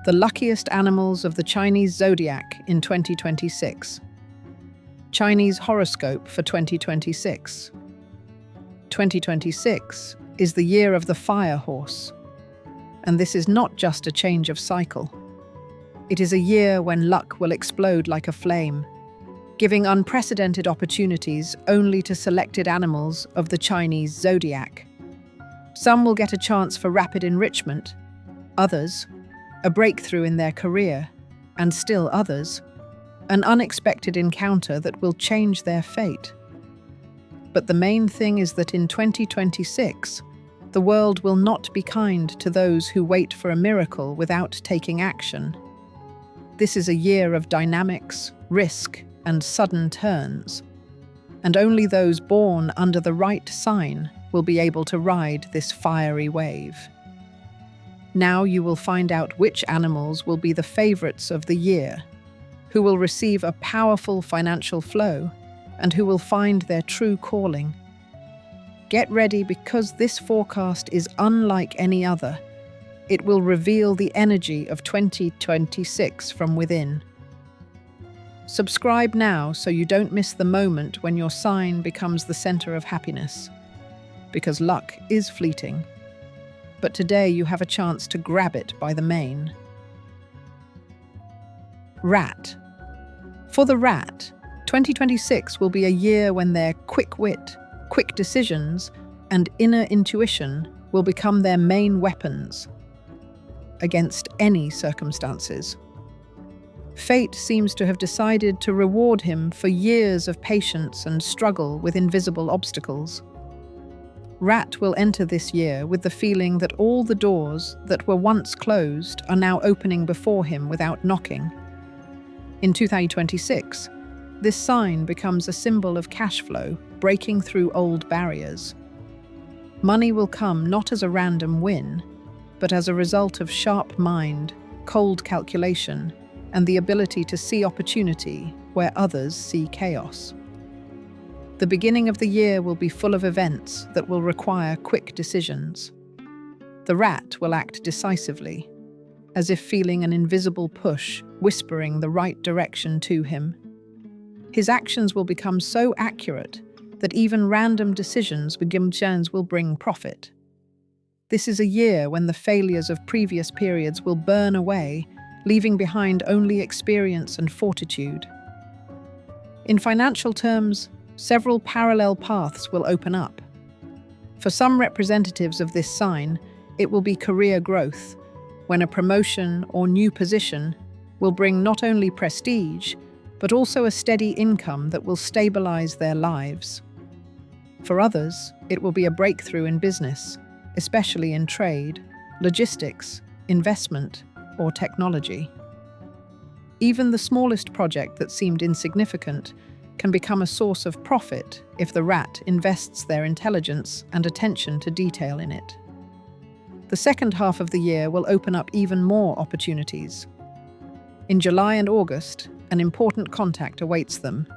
The luckiest animals of the Chinese Zodiac in 2026. Chinese Horoscope for 2026. 2026 is the year of the fire horse. And this is not just a change of cycle. It is a year when luck will explode like a flame, giving unprecedented opportunities only to selected animals of the Chinese Zodiac. Some will get a chance for rapid enrichment, others, a breakthrough in their career, and still others, an unexpected encounter that will change their fate. But the main thing is that in 2026, the world will not be kind to those who wait for a miracle without taking action. This is a year of dynamics, risk, and sudden turns, and only those born under the right sign will be able to ride this fiery wave. Now you will find out which animals will be the favorites of the year, who will receive a powerful financial flow, and who will find their true calling. Get ready because this forecast is unlike any other. It will reveal the energy of 2026 from within. Subscribe now so you don't miss the moment when your sign becomes the center of happiness. Because luck is fleeting. But today you have a chance to grab it by the mane. Rat. For the rat, 2026 will be a year when their quick wit, quick decisions, and inner intuition will become their main weapons against any circumstances. Fate seems to have decided to reward him for years of patience and struggle with invisible obstacles. Rat will enter this year with the feeling that all the doors that were once closed are now opening before him without knocking. In 2026, this sign becomes a symbol of cash flow, breaking through old barriers. Money will come not as a random win, but as a result of sharp mind, cold calculation, and the ability to see opportunity where others see chaos. The beginning of the year will be full of events that will require quick decisions. The rat will act decisively, as if feeling an invisible push whispering the right direction to him. His actions will become so accurate that even random decisions will bring profit. This is a year when the failures of previous periods will burn away, leaving behind only experience and fortitude. In financial terms, several parallel paths will open up. For some representatives of this sign, it will be career growth, when a promotion or new position will bring not only prestige, but also a steady income that will stabilize their lives. For others, it will be a breakthrough in business, especially in trade, logistics, investment, or technology. Even the smallest project that seemed insignificant can become a source of profit if the rat invests their intelligence and attention to detail in it. The second half of the year will open up even more opportunities. In July and August, an important contact awaits them,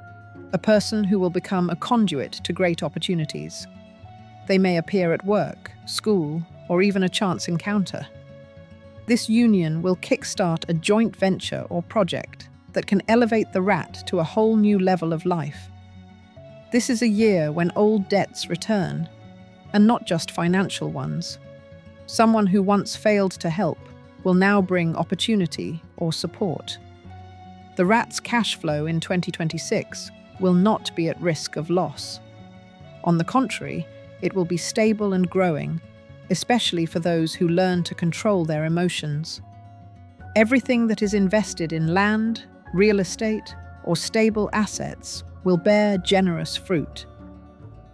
a person who will become a conduit to great opportunities. They may appear at work, school, or even a chance encounter. This union will kickstart a joint venture or project that can elevate the rat to a whole new level of life. This is a year when old debts return, and not just financial ones. Someone who once failed to help will now bring opportunity or support. The rat's cash flow in 2026 will not be at risk of loss. On the contrary, it will be stable and growing, especially for those who learn to control their emotions. Everything that is invested in land, real estate, or stable assets will bear generous fruit.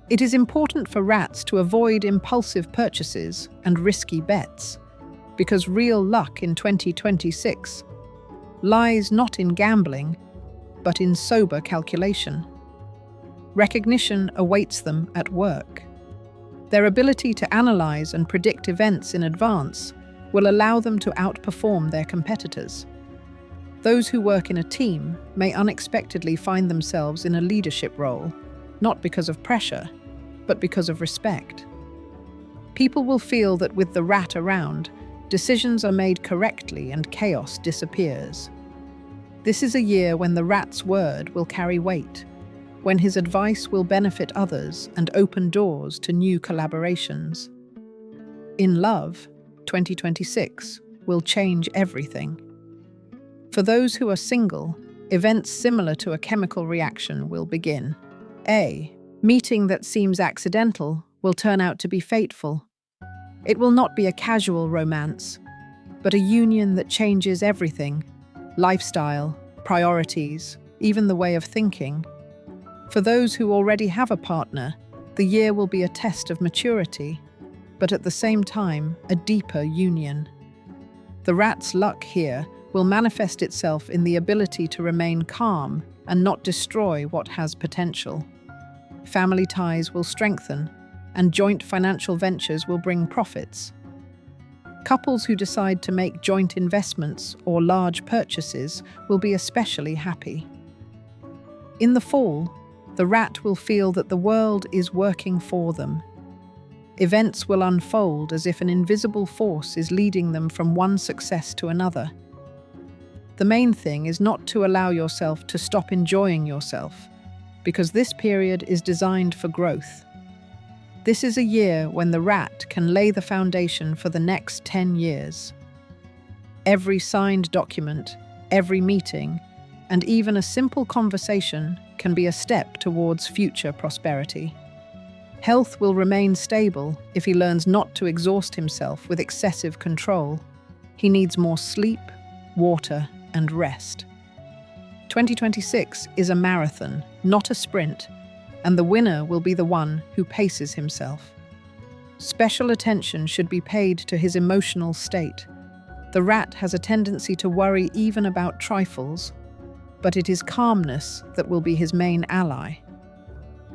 It is important for rats to avoid impulsive purchases and risky bets, because real luck in 2026 lies not in gambling, but in sober calculation. Recognition awaits them at work. Their ability to analyze and predict events in advance will allow them to outperform their competitors. Those who work in a team may unexpectedly find themselves in a leadership role, not because of pressure, but because of respect. People will feel that with the rat around, Decisions are made correctly and chaos disappears. This is a year when the rat's word will carry weight, when his advice will benefit others and open doors to new collaborations. In love, 2026 will change everything. For those who are single, events similar to a chemical reaction will begin. A meeting that seems accidental will turn out to be fateful. It will not be a casual romance, but a union that changes everything: lifestyle, priorities, even the way of thinking. For those who already have a partner, the year will be a test of maturity, but at the same time, a deeper union. The rat's luck here will manifest itself in the ability to remain calm and not destroy what has potential. Family ties will strengthen, and joint financial ventures will bring profits. Couples who decide to make joint investments or large purchases will be especially happy. In the fall, the rat will feel that the world is working for them. Events will unfold as if an invisible force is leading them from one success to another. The main thing is not to allow yourself to stop enjoying yourself, because this period is designed for growth. This is a year when the rat can lay the foundation for the next 10 years. Every signed document, every meeting, and even a simple conversation can be a step towards future prosperity. Health will remain stable if he learns not to exhaust himself with excessive control. He needs more sleep, water, and rest. 2026 is a marathon, not a sprint, and the winner will be the one who paces himself. Special attention should be paid to his emotional state. The rat has a tendency to worry even about trifles, but it is calmness that will be his main ally.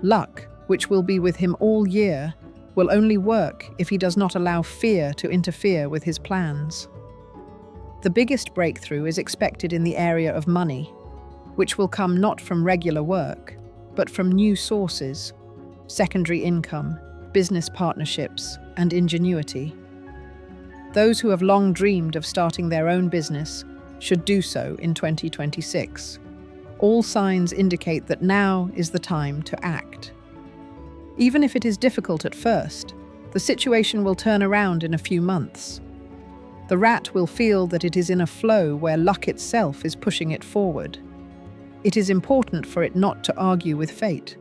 Luck, which will be with him all year, will only work if he does not allow fear to interfere with his plans. The biggest breakthrough is expected in the area of money, which will come not from regular work, but from new sources, secondary income, business partnerships, and ingenuity. Those who have long dreamed of starting their own business should do so in 2026. All signs indicate that now is the time to act. Even if it is difficult at first, the situation will turn around in a few months. The rat will feel that it is in a flow where luck itself is pushing it forward. It is important for it not to argue with fate.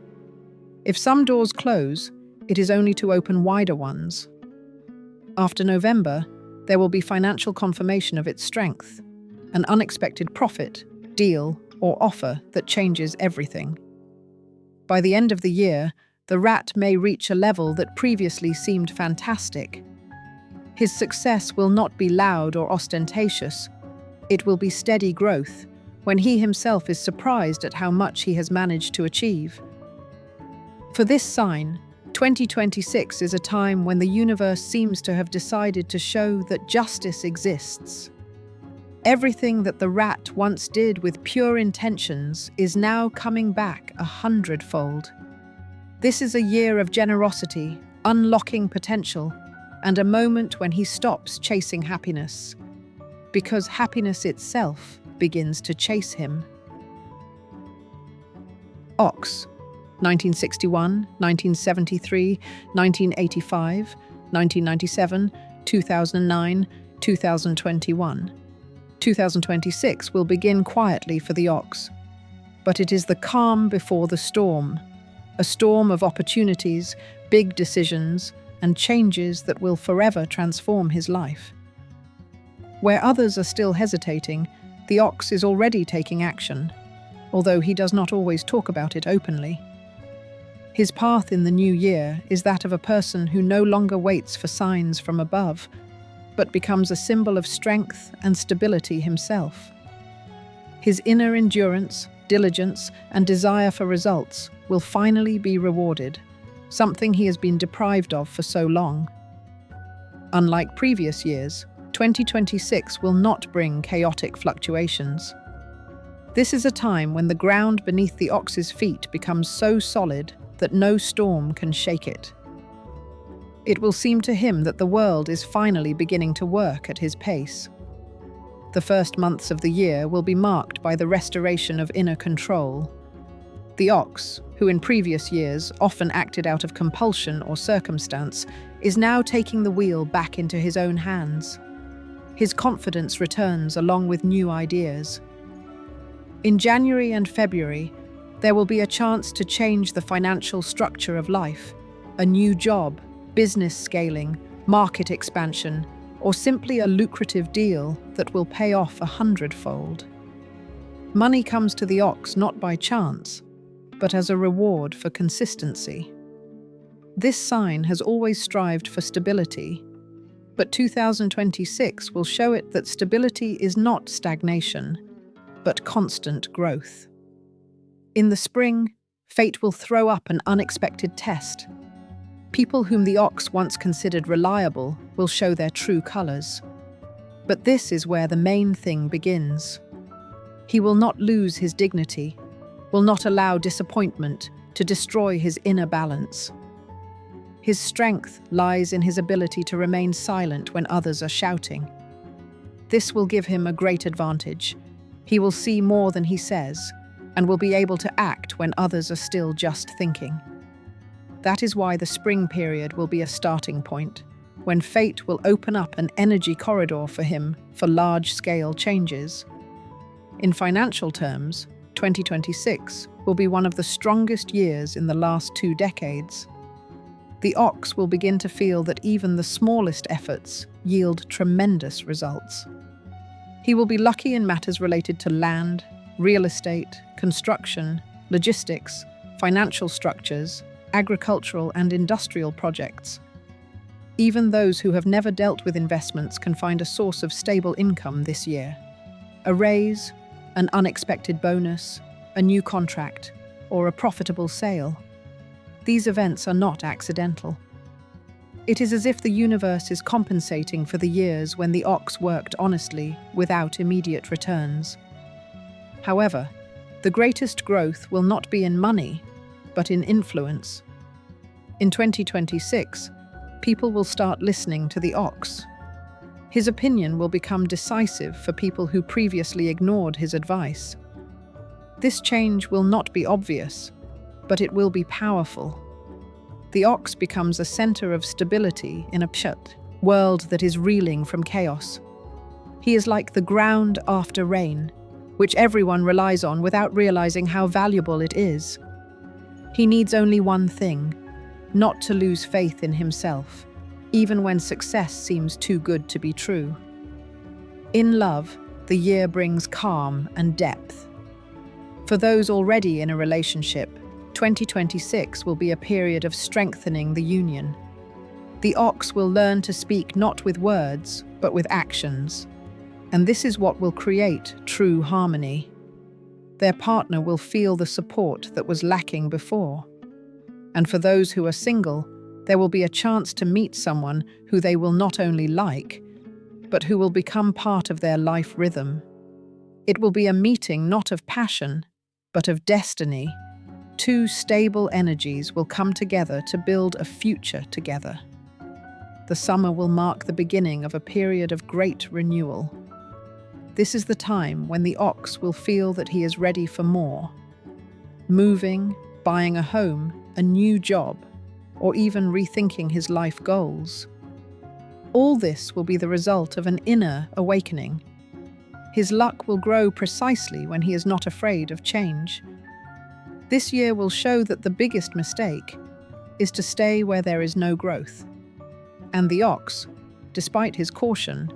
If some doors close, it is only to open wider ones. After November, there will be financial confirmation of its strength, an unexpected profit, deal, or offer that changes everything. By the end of the year, the rat may reach a level that previously seemed fantastic. His success will not be loud or ostentatious. It will be steady growth, when he himself is surprised at how much he has managed to achieve. For this sign, 2026 is a time when the universe seems to have decided to show that justice exists. Everything that the rat once did with pure intentions is now coming back 100-fold. This is a year of generosity, unlocking potential, and a moment when he stops chasing happiness, because happiness itself begins to chase him. Ox, 1961, 1973, 1985, 1997, 2009, 2021. 2026 will begin quietly for the ox, but it is the calm before the storm, a storm of opportunities, big decisions, and changes that will forever transform his life. Where others are still hesitating, the ox is already taking action, although he does not always talk about it openly. His path in the new year is that of a person who no longer waits for signs from above, but becomes a symbol of strength and stability himself. His inner endurance, diligence, and desire for results will finally be rewarded, something he has been deprived of for so long. Unlike previous years, 2026 will not bring chaotic fluctuations. This is a time when the ground beneath the ox's feet becomes so solid that no storm can shake it. It will seem to him that the world is finally beginning to work at his pace. The first months of the year will be marked by the restoration of inner control. The ox, who in previous years often acted out of compulsion or circumstance, is now taking the wheel back into his own hands. His confidence returns along with new ideas. In January and February, there will be a chance to change the financial structure of life, a new job, business scaling, market expansion, or simply a lucrative deal that will pay off 100-fold. Money comes to the ox not by chance, but as a reward for consistency. This sign has always strived for stability, but 2026 will show it that stability is not stagnation, but constant growth. In the spring, fate will throw up an unexpected test. People whom the ox once considered reliable will show their true colors. But this is where the main thing begins. He will not lose his dignity, will not allow disappointment to destroy his inner balance. His strength lies in his ability to remain silent when others are shouting. This will give him a great advantage. He will see more than he says, and will be able to act when others are still just thinking. That is why the spring period will be a starting point, when fate will open up an energy corridor for him for large-scale changes. In financial terms, 2026 will be one of the strongest years in the last 2 decades. The ox will begin to feel that even the smallest efforts yield tremendous results. He will be lucky in matters related to land, real estate, construction, logistics, financial structures, agricultural and industrial projects. Even those who have never dealt with investments can find a source of stable income this year. A raise, an unexpected bonus, a new contract, or a profitable sale. These events are not accidental. It is as if the universe is compensating for the years when the ox worked honestly without immediate returns. However, the greatest growth will not be in money, but in influence. In 2026, people will start listening to the ox. His opinion will become decisive for people who previously ignored his advice. This change will not be obvious, but it will be powerful. The ox becomes a center of stability in a world that is reeling from chaos. He is like the ground after rain, which everyone relies on without realizing how valuable it is. He needs only one thing: not to lose faith in himself, even when success seems too good to be true. In love, the year brings calm and depth. For those already in a relationship, 2026 will be a period of strengthening the union. The ox will learn to speak not with words, but with actions. And this is what will create true harmony. Their partner will feel the support that was lacking before. And for those who are single, there will be a chance to meet someone who they will not only like, but who will become part of their life rhythm. It will be a meeting not of passion, but of destiny. 2 stable energies will come together to build a future together. The summer will mark the beginning of a period of great renewal. This is the time when the ox will feel that he is ready for more. Moving, buying a home, a new job, or even rethinking his life goals. All this will be the result of an inner awakening. His luck will grow precisely when he is not afraid of change. This year will show that the biggest mistake is to stay where there is no growth. And the ox, despite his caution,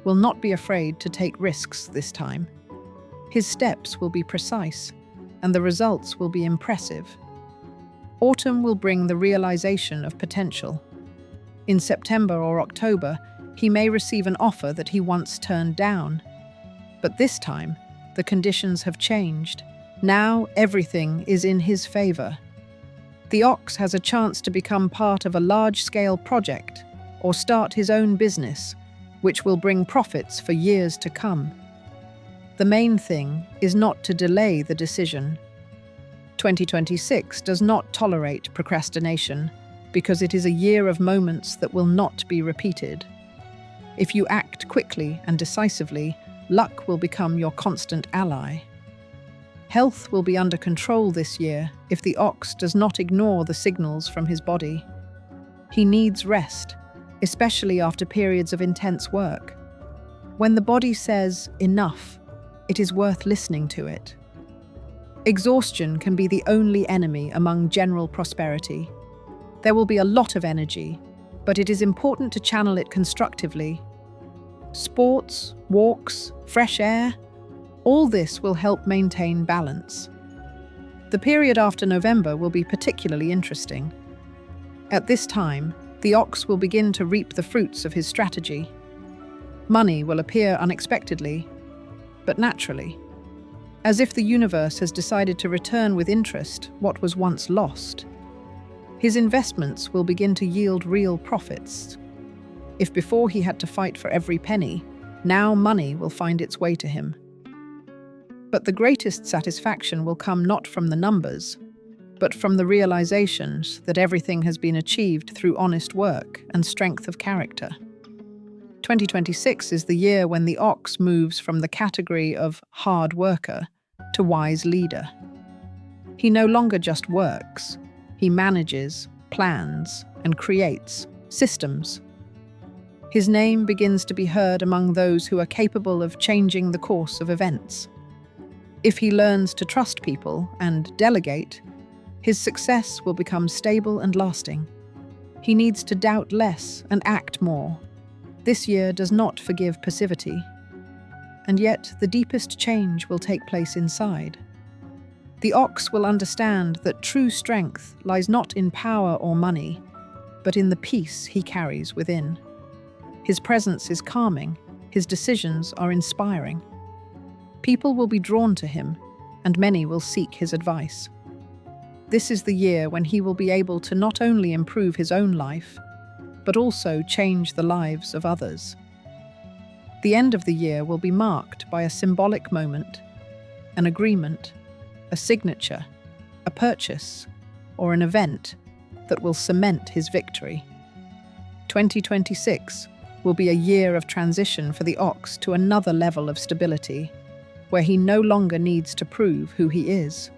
will not be afraid to take risks this time. His steps will be precise, and the results will be impressive. Autumn will bring the realization of potential. In September or October, he may receive an offer that he once turned down. But this time, the conditions have changed. Now everything is in his favor. The ox has a chance to become part of a large-scale project or start his own business, which will bring profits for years to come. The main thing is not to delay the decision. 2026 does not tolerate procrastination, because it is a year of moments that will not be repeated. If you act quickly and decisively, luck will become your constant ally. Health will be under control this year if the ox does not ignore the signals from his body. He needs rest, especially after periods of intense work. When the body says enough, it is worth listening to it. Exhaustion can be the only enemy among general prosperity. There will be a lot of energy, but it is important to channel it constructively. Sports, walks, fresh air, all this will help maintain balance. The period after November will be particularly interesting. At this time, the ox will begin to reap the fruits of his strategy. Money will appear unexpectedly, but naturally, as if the universe has decided to return with interest what was once lost. His investments will begin to yield real profits. If before he had to fight for every penny, now money will find its way to him. But the greatest satisfaction will come not from the numbers, but from the realizations that everything has been achieved through honest work and strength of character. 2026 is the year when the ox moves from the category of hard worker to wise leader. He no longer just works, he manages, plans, and creates systems. His name begins to be heard among those who are capable of changing the course of events. If he learns to trust people and delegate, his success will become stable and lasting. He needs to doubt less and act more. This year does not forgive passivity, and yet the deepest change will take place inside. The ox will understand that true strength lies not in power or money, but in the peace he carries within. His presence is calming, his decisions are inspiring. People will be drawn to him, and many will seek his advice. This is the year when he will be able to not only improve his own life, but also change the lives of others. The end of the year will be marked by a symbolic moment, an agreement, a signature, a purchase, or an event that will cement his victory. 2026 will be a year of transition for the ox to another level of stability, where he no longer needs to prove who he is.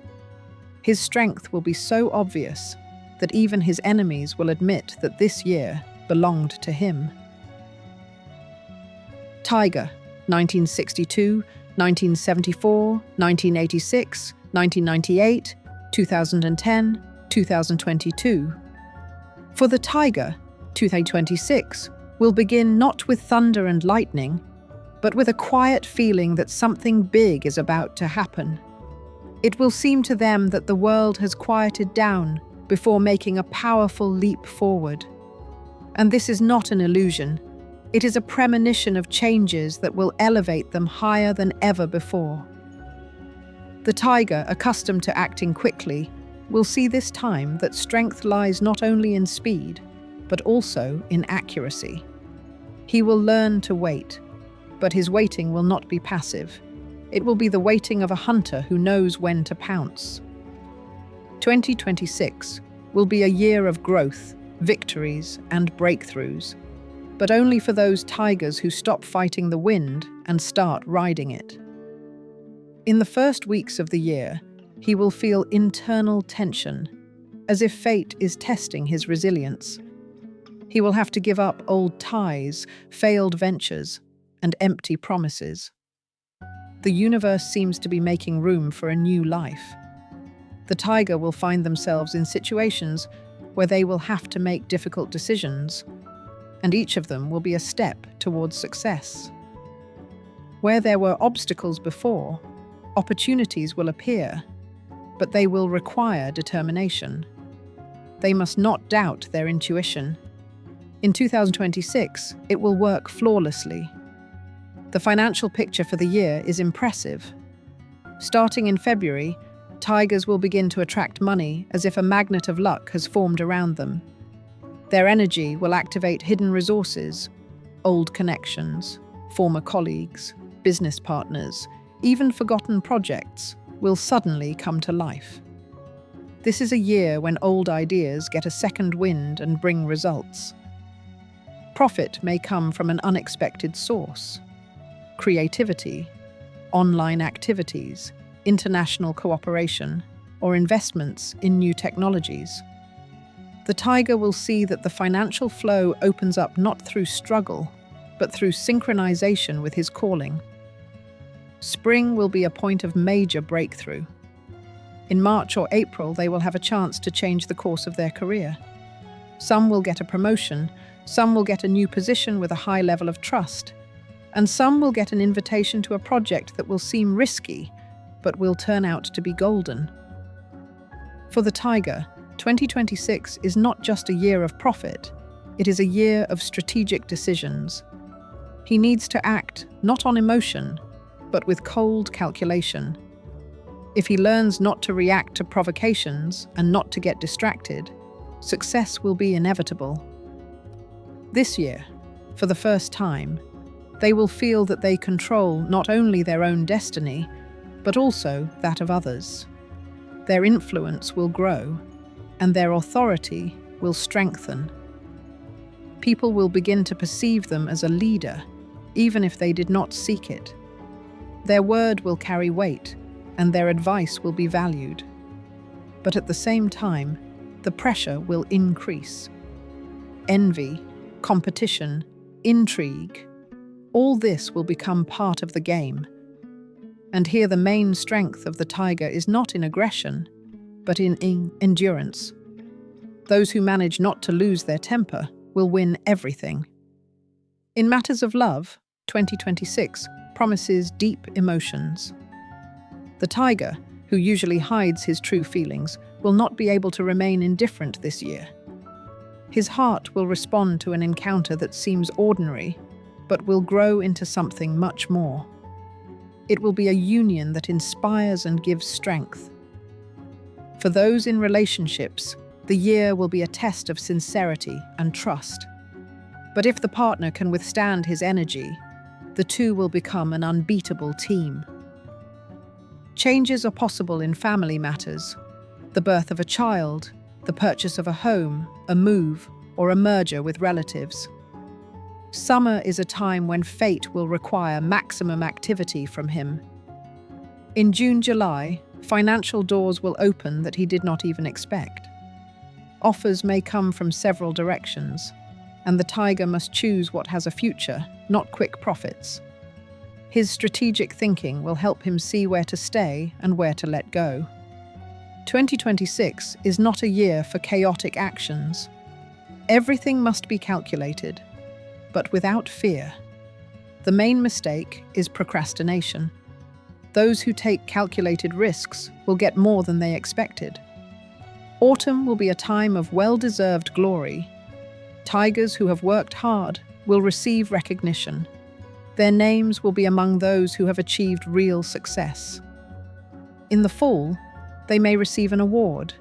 His strength will be so obvious that even his enemies will admit that this year belonged to him. Tiger, 1962, 1974, 1986, 1998, 2010, 2022. For the tiger, 2026 will begin not with thunder and lightning, but with a quiet feeling that something big is about to happen. It will seem to them that the world has quieted down before making a powerful leap forward. And this is not an illusion. It is a premonition of changes that will elevate them higher than ever before. The tiger, accustomed to acting quickly, will see this time that strength lies not only in speed, but also in accuracy. He will learn to wait, but his waiting will not be passive. It will be the waiting of a hunter who knows when to pounce. 2026 will be a year of growth, victories, and breakthroughs, but only for those tigers who stop fighting the wind and start riding it. In the first weeks of the year, he will feel internal tension, as if fate is testing his resilience. He will have to give up old ties, failed ventures, and empty promises. The universe seems to be making room for a new life. The tiger will find themselves in situations where they will have to make difficult decisions, and each of them will be a step towards success. Where there were obstacles before, opportunities will appear, but they will require determination. They must not doubt their intuition. In 2026, it will work flawlessly. The financial picture for the year is impressive. Starting in February, tigers will begin to attract money as if a magnet of luck has formed around them. Their energy will activate hidden resources, old connections, former colleagues, business partners, even forgotten projects will suddenly come to life. This is a year when old ideas get a second wind and bring results. Profit may come from an unexpected source: creativity, online activities, international cooperation, or investments in new technologies. The tiger will see that the financial flow opens up not through struggle, but through synchronization with his calling. Spring will be a point of major breakthrough. In March or April, they will have a chance to change the course of their career. Some will get a promotion, some will get a new position with a high level of trust, and some will get an invitation to a project that will seem risky, but will turn out to be golden. For the tiger, 2026 is not just a year of profit, it is a year of strategic decisions. He needs to act not on emotion, but with cold calculation. If he learns not to react to provocations and not to get distracted, success will be inevitable. This year, for the first time, they will feel that they control not only their own destiny, but also that of others. Their influence will grow, and their authority will strengthen. People will begin to perceive them as a leader, even if they did not seek it. Their word will carry weight, and their advice will be valued. But at the same time, the pressure will increase. Envy, competition, intrigue, all this will become part of the game. And here the main strength of the tiger is not in aggression, but in endurance. Those who manage not to lose their temper will win everything. In matters of love, 2026 promises deep emotions. The tiger, who usually hides his true feelings, will not be able to remain indifferent this year. His heart will respond to an encounter that seems ordinary, but will grow into something much more. It will be a union that inspires and gives strength. For those in relationships, the year will be a test of sincerity and trust. But if the partner can withstand his energy, the two will become an unbeatable team. Changes are possible in family matters: the birth of a child, the purchase of a home, a move, or a merger with relatives. Summer is a time when fate will require maximum activity from him. In June-July, financial doors will open that he did not even expect. Offers may come from several directions, and the tiger must choose what has a future, not quick profits. His strategic thinking will help him see where to stay and where to let go. 2026 is not a year for chaotic actions. Everything must be calculated, but without fear. The main mistake is procrastination. Those who take calculated risks will get more than they expected. Autumn will be a time of well-deserved glory. Tigers who have worked hard will receive recognition. Their names will be among those who have achieved real success. In the fall, they may receive an award,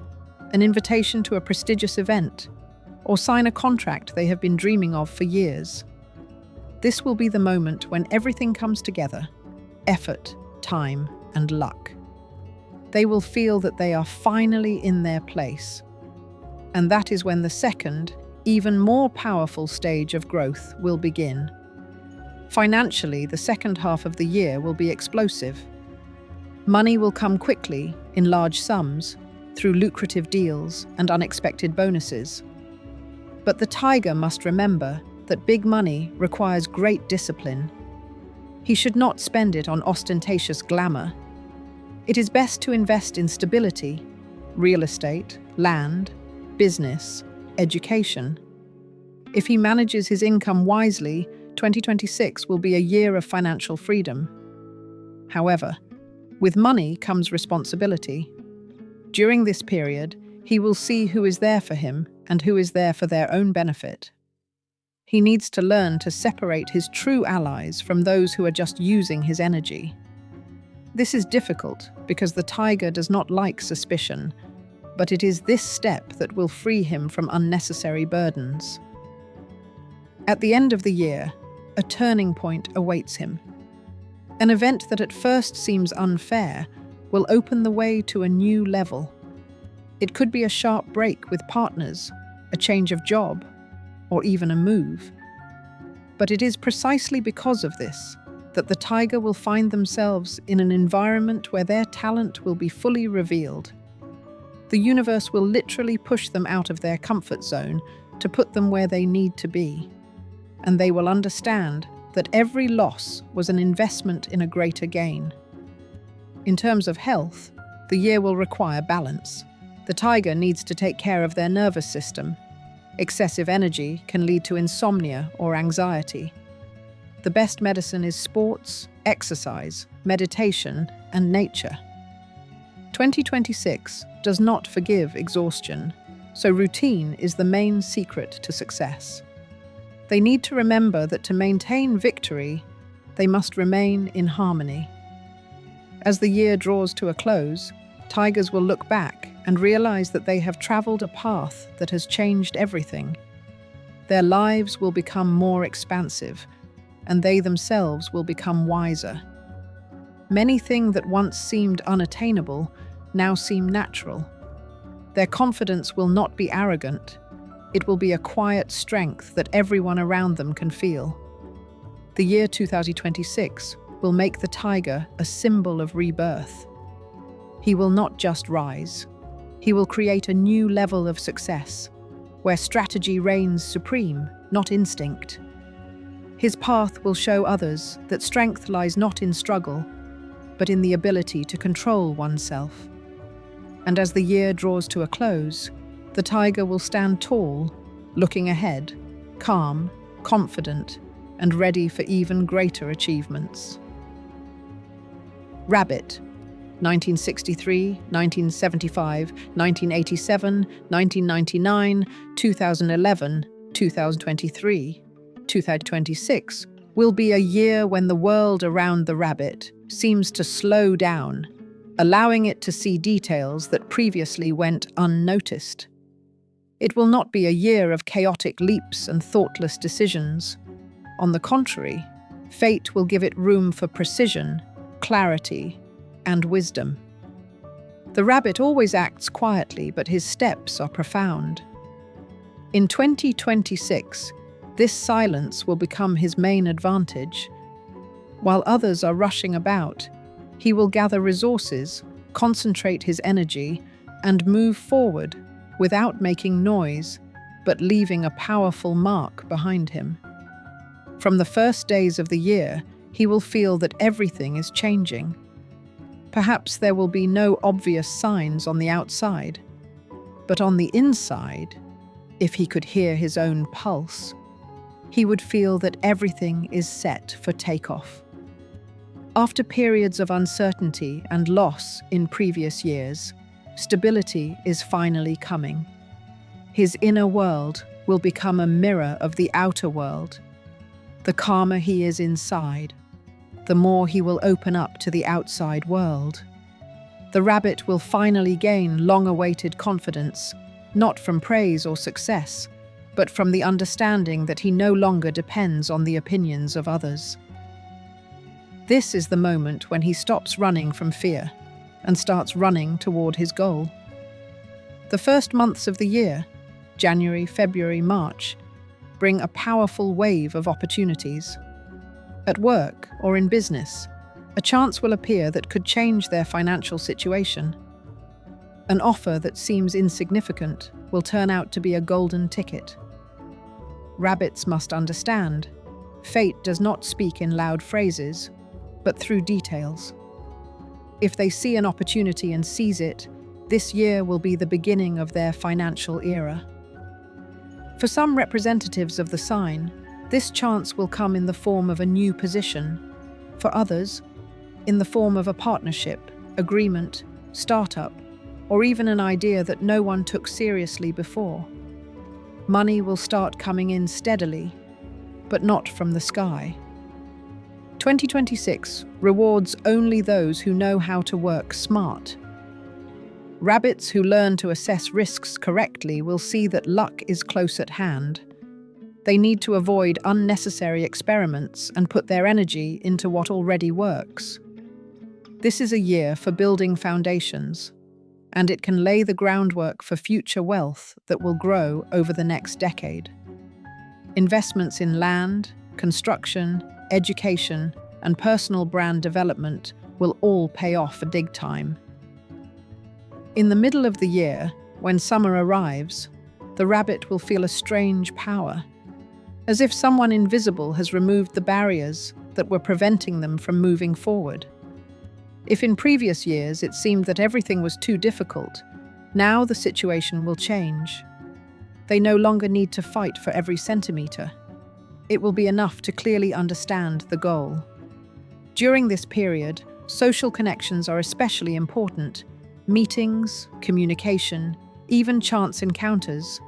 an invitation to a prestigious event, or sign a contract they have been dreaming of for years. This will be the moment when everything comes together: effort, time, and luck. They will feel that they are finally in their place. And that is when the second, even more powerful stage of growth will begin. Financially, the second half of the year will be explosive. Money will come quickly, in large sums, through lucrative deals and unexpected bonuses. But the tiger must remember that big money requires great discipline. He should not spend it on ostentatious glamour. It is best to invest in stability: real estate, land, business, education. If he manages his income wisely, 2026 will be a year of financial freedom. However, with money comes responsibility. During this period, he will see who is there for him and who is there for their own benefit. He needs to learn to separate his true allies from those who are just using his energy. This is difficult because the tiger does not like suspicion, but it is this step that will free him from unnecessary burdens. At the end of the year, a turning point awaits him. An event that at first seems unfair will open the way to a new level. It could be a sharp break with partners, a change of job, or even a move. But it is precisely because of this that the tiger will find themselves in an environment where their talent will be fully revealed. The universe will literally push them out of their comfort zone to put them where they need to be. And they will understand that every loss was an investment in a greater gain. In terms of health, the year will require balance. The tiger needs to take care of their nervous system. Excessive energy can lead to insomnia or anxiety. The best medicine is sports, exercise, meditation, and nature. 2026 does not forgive exhaustion, so routine is the main secret to success. They need to remember that to maintain victory, they must remain in harmony. As the year draws to a close, tigers will look back and realize that they have traveled a path that has changed everything. Their lives will become more expansive, and they themselves will become wiser. Many things that once seemed unattainable now seem natural. Their confidence will not be arrogant. It will be a quiet strength that everyone around them can feel. The year 2026 will make the tiger a symbol of rebirth. He will not just rise. He will create a new level of success, where strategy reigns supreme, not instinct. His path will show others that strength lies not in struggle, but in the ability to control oneself. And as the year draws to a close, the tiger will stand tall, looking ahead, calm, confident, and ready for even greater achievements. Rabbit, 1963, 1975, 1987, 1999, 2011, 2023. 2026 will be a year when the world around the rabbit seems to slow down, allowing it to see details that previously went unnoticed. It will not be a year of chaotic leaps and thoughtless decisions. On the contrary, fate will give it room for precision, clarity, and wisdom. The rabbit always acts quietly, but his steps are profound. In 2026, this silence will become his main advantage. While others are rushing about, he will gather resources, concentrate his energy, and move forward without making noise, but leaving a powerful mark behind him. From the first days of the year, he will feel that everything is changing. Perhaps there will be no obvious signs on the outside, but on the inside, if he could hear his own pulse, he would feel that everything is set for takeoff. After periods of uncertainty and loss in previous years, stability is finally coming. His inner world will become a mirror of the outer world. The calmer he is inside, the more he will open up to the outside world. The rabbit will finally gain long-awaited confidence, not from praise or success, but from the understanding that he no longer depends on the opinions of others. This is the moment when he stops running from fear and starts running toward his goal. The first months of the year, January, February, March, bring a powerful wave of opportunities. At work or in business, a chance will appear that could change their financial situation. An offer that seems insignificant will turn out to be a golden ticket. Rabbits must understand, fate does not speak in loud phrases, but through details. If they see an opportunity and seize it, this year will be the beginning of their financial era. For some representatives of the sign, this chance will come in the form of a new position. For others, in the form of a partnership, agreement, startup, or even an idea that no one took seriously before. Money will start coming in steadily, but not from the sky. 2026 rewards only those who know how to work smart. Rabbits who learn to assess risks correctly will see that luck is close at hand. They need to avoid unnecessary experiments and put their energy into what already works. This is a year for building foundations. and it can lay the groundwork for future wealth that will grow over the next decade. Investments in land, construction, education, and personal brand development will all pay off for big time. In the middle of the year, when summer arrives, the rabbit will feel a strange power, as if someone invisible has removed the barriers that were preventing them from moving forward. If in previous years it seemed that everything was too difficult, now the situation will change. They no longer need to fight for every centimetre. It will be enough to clearly understand the goal. During this period, social connections are especially important. Meetings, communication, even chance encounters.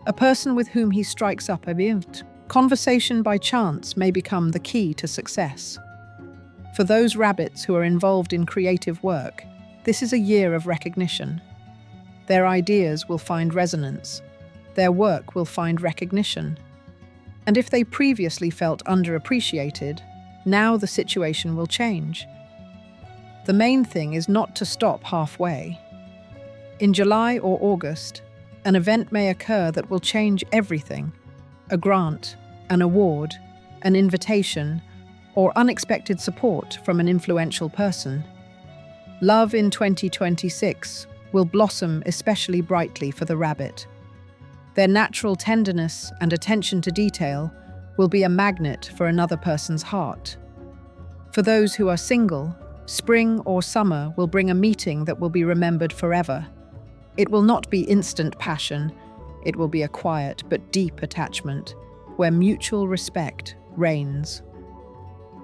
A person with whom he strikes up a conversation by chance may become the key to success. For those rabbits who are involved in creative work, this is a year of recognition. Their ideas will find resonance. Their work will find recognition. And if they previously felt underappreciated, now the situation will change. The main thing is not to stop halfway. In July or August, an event may occur that will change everything. A grant, an award, an invitation, or unexpected support from an influential person. Love in 2026 will blossom especially brightly for the rabbit. Their natural tenderness and attention to detail will be a magnet for another person's heart. For those who are single, spring or summer will bring a meeting that will be remembered forever. It will not be instant passion, it will be a quiet but deep attachment, where mutual respect reigns.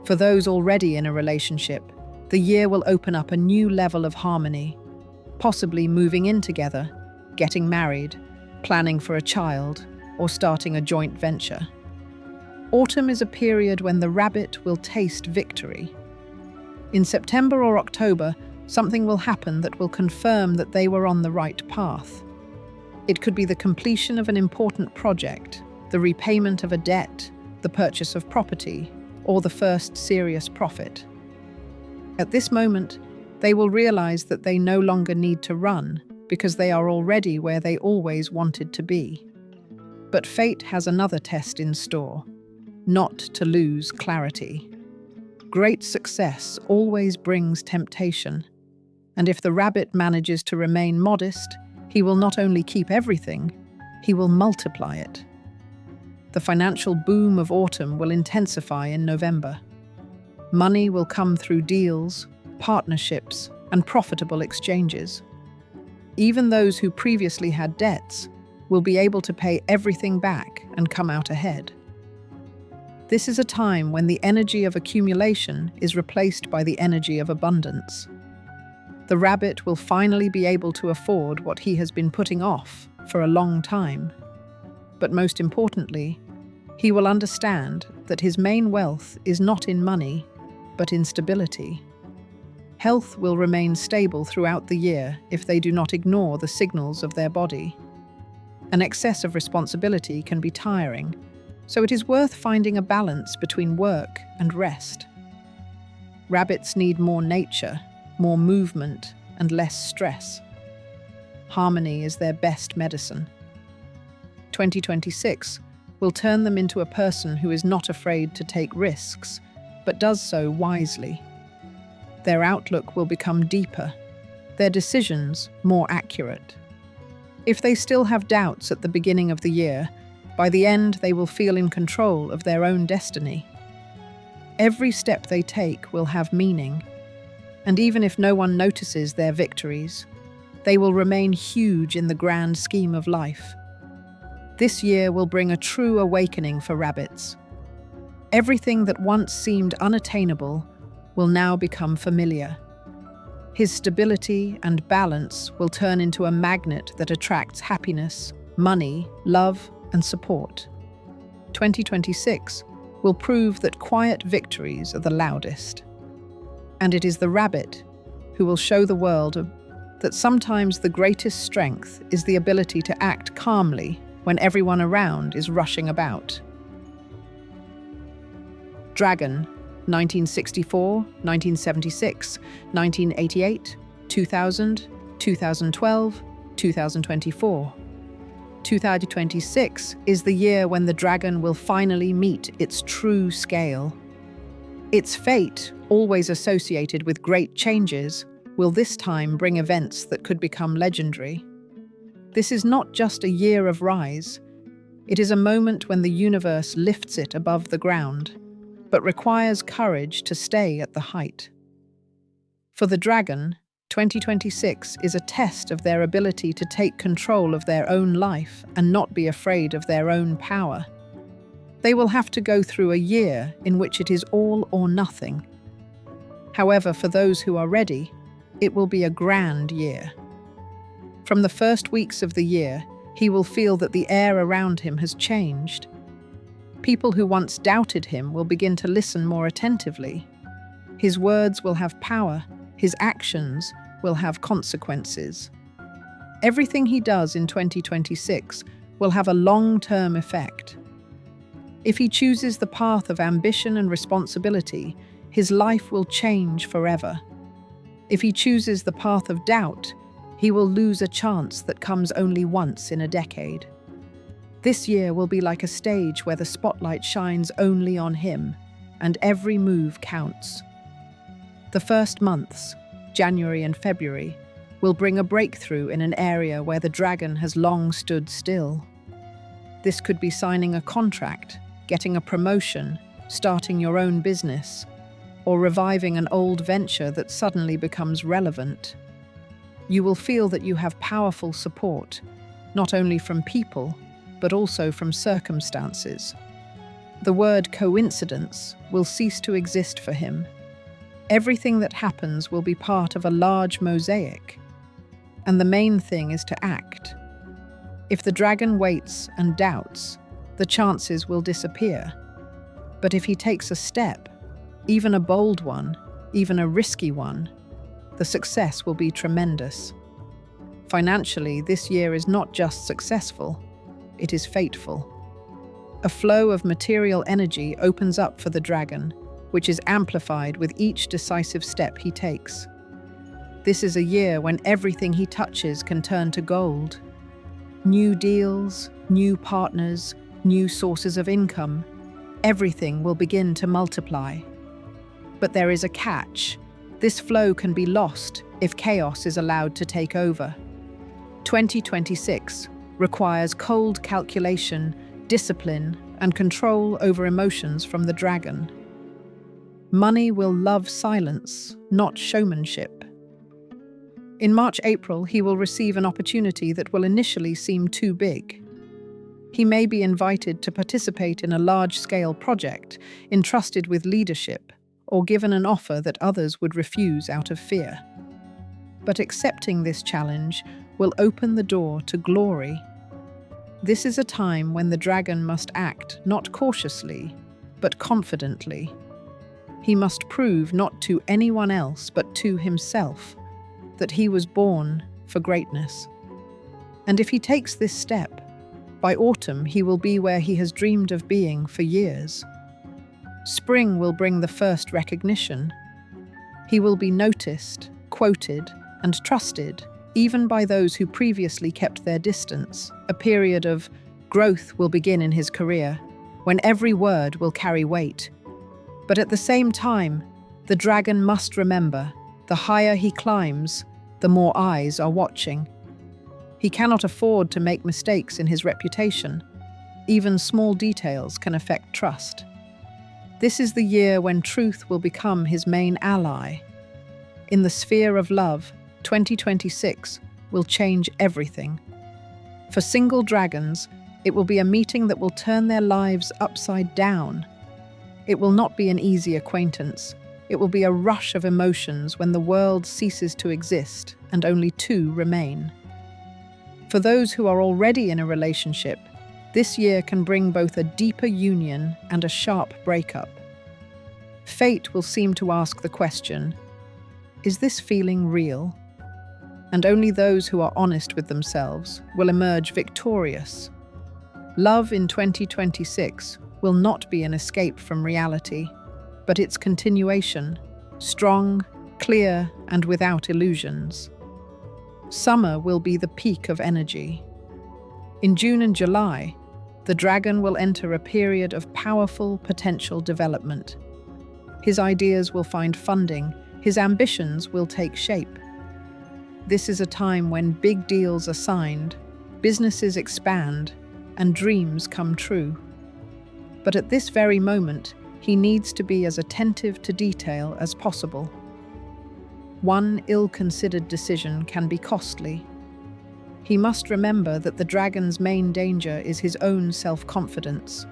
For those already in a relationship, the year will open up a new level of harmony, possibly moving in together, getting married, planning for a child, or starting a joint venture. Autumn is a period when the rabbit will taste victory. In September or October, something will happen that will confirm that they were on the right path. It could be the completion of an important project, the repayment of a debt, the purchase of property, or the first serious profit. At this moment, they will realize that they no longer need to run because they are already where they always wanted to be. But fate has another test in store: not to lose clarity. Great success always brings temptation, and if the rabbit manages to remain modest, he will not only keep everything, he will multiply it. The financial boom of autumn will intensify in November. Money will come through deals, partnerships, and profitable exchanges. Even those who previously had debts will be able to pay everything back and come out ahead. This is a time when the energy of accumulation is replaced by the energy of abundance. The rabbit will finally be able to afford what he has been putting off for a long time. But most importantly, he will understand that his main wealth is not in money, but in stability. Health will remain stable throughout the year if they do not ignore the signals of their body. An excess of responsibility can be tiring, so it is worth finding a balance between work and rest. Rabbits need more nature, more movement, and less stress. Harmony is their best medicine. 2026 will turn them into a person who is not afraid to take risks, but does so wisely. Their outlook will become deeper, their decisions more accurate. If they still have doubts at the beginning of the year, by the end they will feel in control of their own destiny. Every step they take will have meaning, and even if no one notices their victories, they will remain huge in the grand scheme of life. This year will bring a true awakening for rabbits. Everything that once seemed unattainable will now become familiar. His stability and balance will turn into a magnet that attracts happiness, money, love, and support. 2026 will prove that quiet victories are the loudest. And it is the rabbit who will show the world that sometimes the greatest strength is the ability to act calmly when everyone around is rushing about. Dragon, 1964, 1976, 1988, 2000, 2012, 2024. 2026 is the year when the dragon will finally meet its true scale. Its fate, always associated with great changes, will this time bring events that could become legendary. This is not just a year of rise. It is a moment when the universe lifts it above the ground, but requires courage to stay at the height. For the dragon, 2026 is a test of their ability to take control of their own life and not be afraid of their own power. They will have to go through a year in which it is all or nothing. However, for those who are ready, it will be a grand year. From the first weeks of the year, he will feel that the air around him has changed. People who once doubted him will begin to listen more attentively. His words will have power. His actions will have consequences. Everything he does in 2026 will have a long-term effect. If he chooses the path of ambition and responsibility, his life will change forever. If he chooses the path of doubt, he will lose a chance that comes only once in a decade. This year will be like a stage where the spotlight shines only on him, and every move counts. The first months, January and February, will bring a breakthrough in an area where the dragon has long stood still. This could be signing a contract, getting a promotion, starting your own business, or reviving an old venture that suddenly becomes relevant. You will feel that you have powerful support, not only from people, but also from circumstances. The word coincidence will cease to exist for him. Everything that happens will be part of a large mosaic, and the main thing is to act. If the dragon waits and doubts, the chances will disappear. But if he takes a step, even a bold one, even a risky one, the success will be tremendous. Financially, this year is not just successful, it is fateful. A flow of material energy opens up for the dragon, which is amplified with each decisive step he takes. This is a year when everything he touches can turn to gold. New deals, new partners, new sources of income, everything will begin to multiply. But there is a catch. This flow can be lost if chaos is allowed to take over. 2026 requires cold calculation, discipline, and control over emotions from the dragon. Money will love silence, not showmanship. In March-April, he will receive an opportunity that will initially seem too big. He may be invited to participate in a large-scale project, entrusted with leadership, or given an offer that others would refuse out of fear. But accepting this challenge will open the door to glory. This is a time when the dragon must act not cautiously, but confidently. He must prove not to anyone else but to himself that he was born for greatness. And if he takes this step, by autumn he will be where he has dreamed of being for years. Spring will bring the first recognition. He will be noticed, quoted, and trusted, even by those who previously kept their distance. A period of growth will begin in his career, when every word will carry weight. But at the same time, the dragon must remember, the higher he climbs, the more eyes are watching. He cannot afford to make mistakes in his reputation. Even small details can affect trust. This is the year when truth will become his main ally. In the sphere of love, 2026 will change everything. For single dragons, it will be a meeting that will turn their lives upside down. It will not be an easy acquaintance. It will be a rush of emotions when the world ceases to exist and only two remain. For those who are already in a relationship, this year can bring both a deeper union and a sharp breakup. Fate will seem to ask the question, is this feeling real? And only those who are honest with themselves will emerge victorious. Love in 2026 will not be an escape from reality, but its continuation, strong, clear, and without illusions. Summer will be the peak of energy. In June and July, the dragon will enter a period of powerful potential development. His ideas will find funding, his ambitions will take shape. This is a time when big deals are signed, businesses expand, and dreams come true. But at this very moment, he needs to be as attentive to detail as possible. One ill-considered decision can be costly. He must remember that the dragon's main danger is his own self-confidence.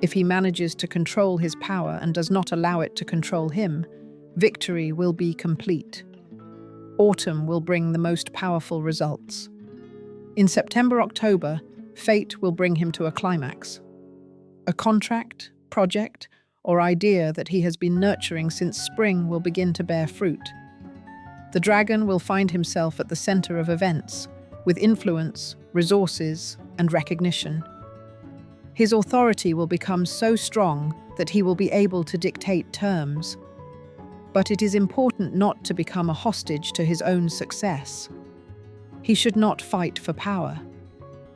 If he manages to control his power and does not allow it to control him, victory will be complete. Autumn will bring the most powerful results. In September-October, fate will bring him to a climax. A contract, project, or idea that he has been nurturing since spring will begin to bear fruit. The dragon will find himself at the center of events, with influence, resources, and recognition. His authority will become so strong that he will be able to dictate terms. But it is important not to become a hostage to his own success. He should not fight for power.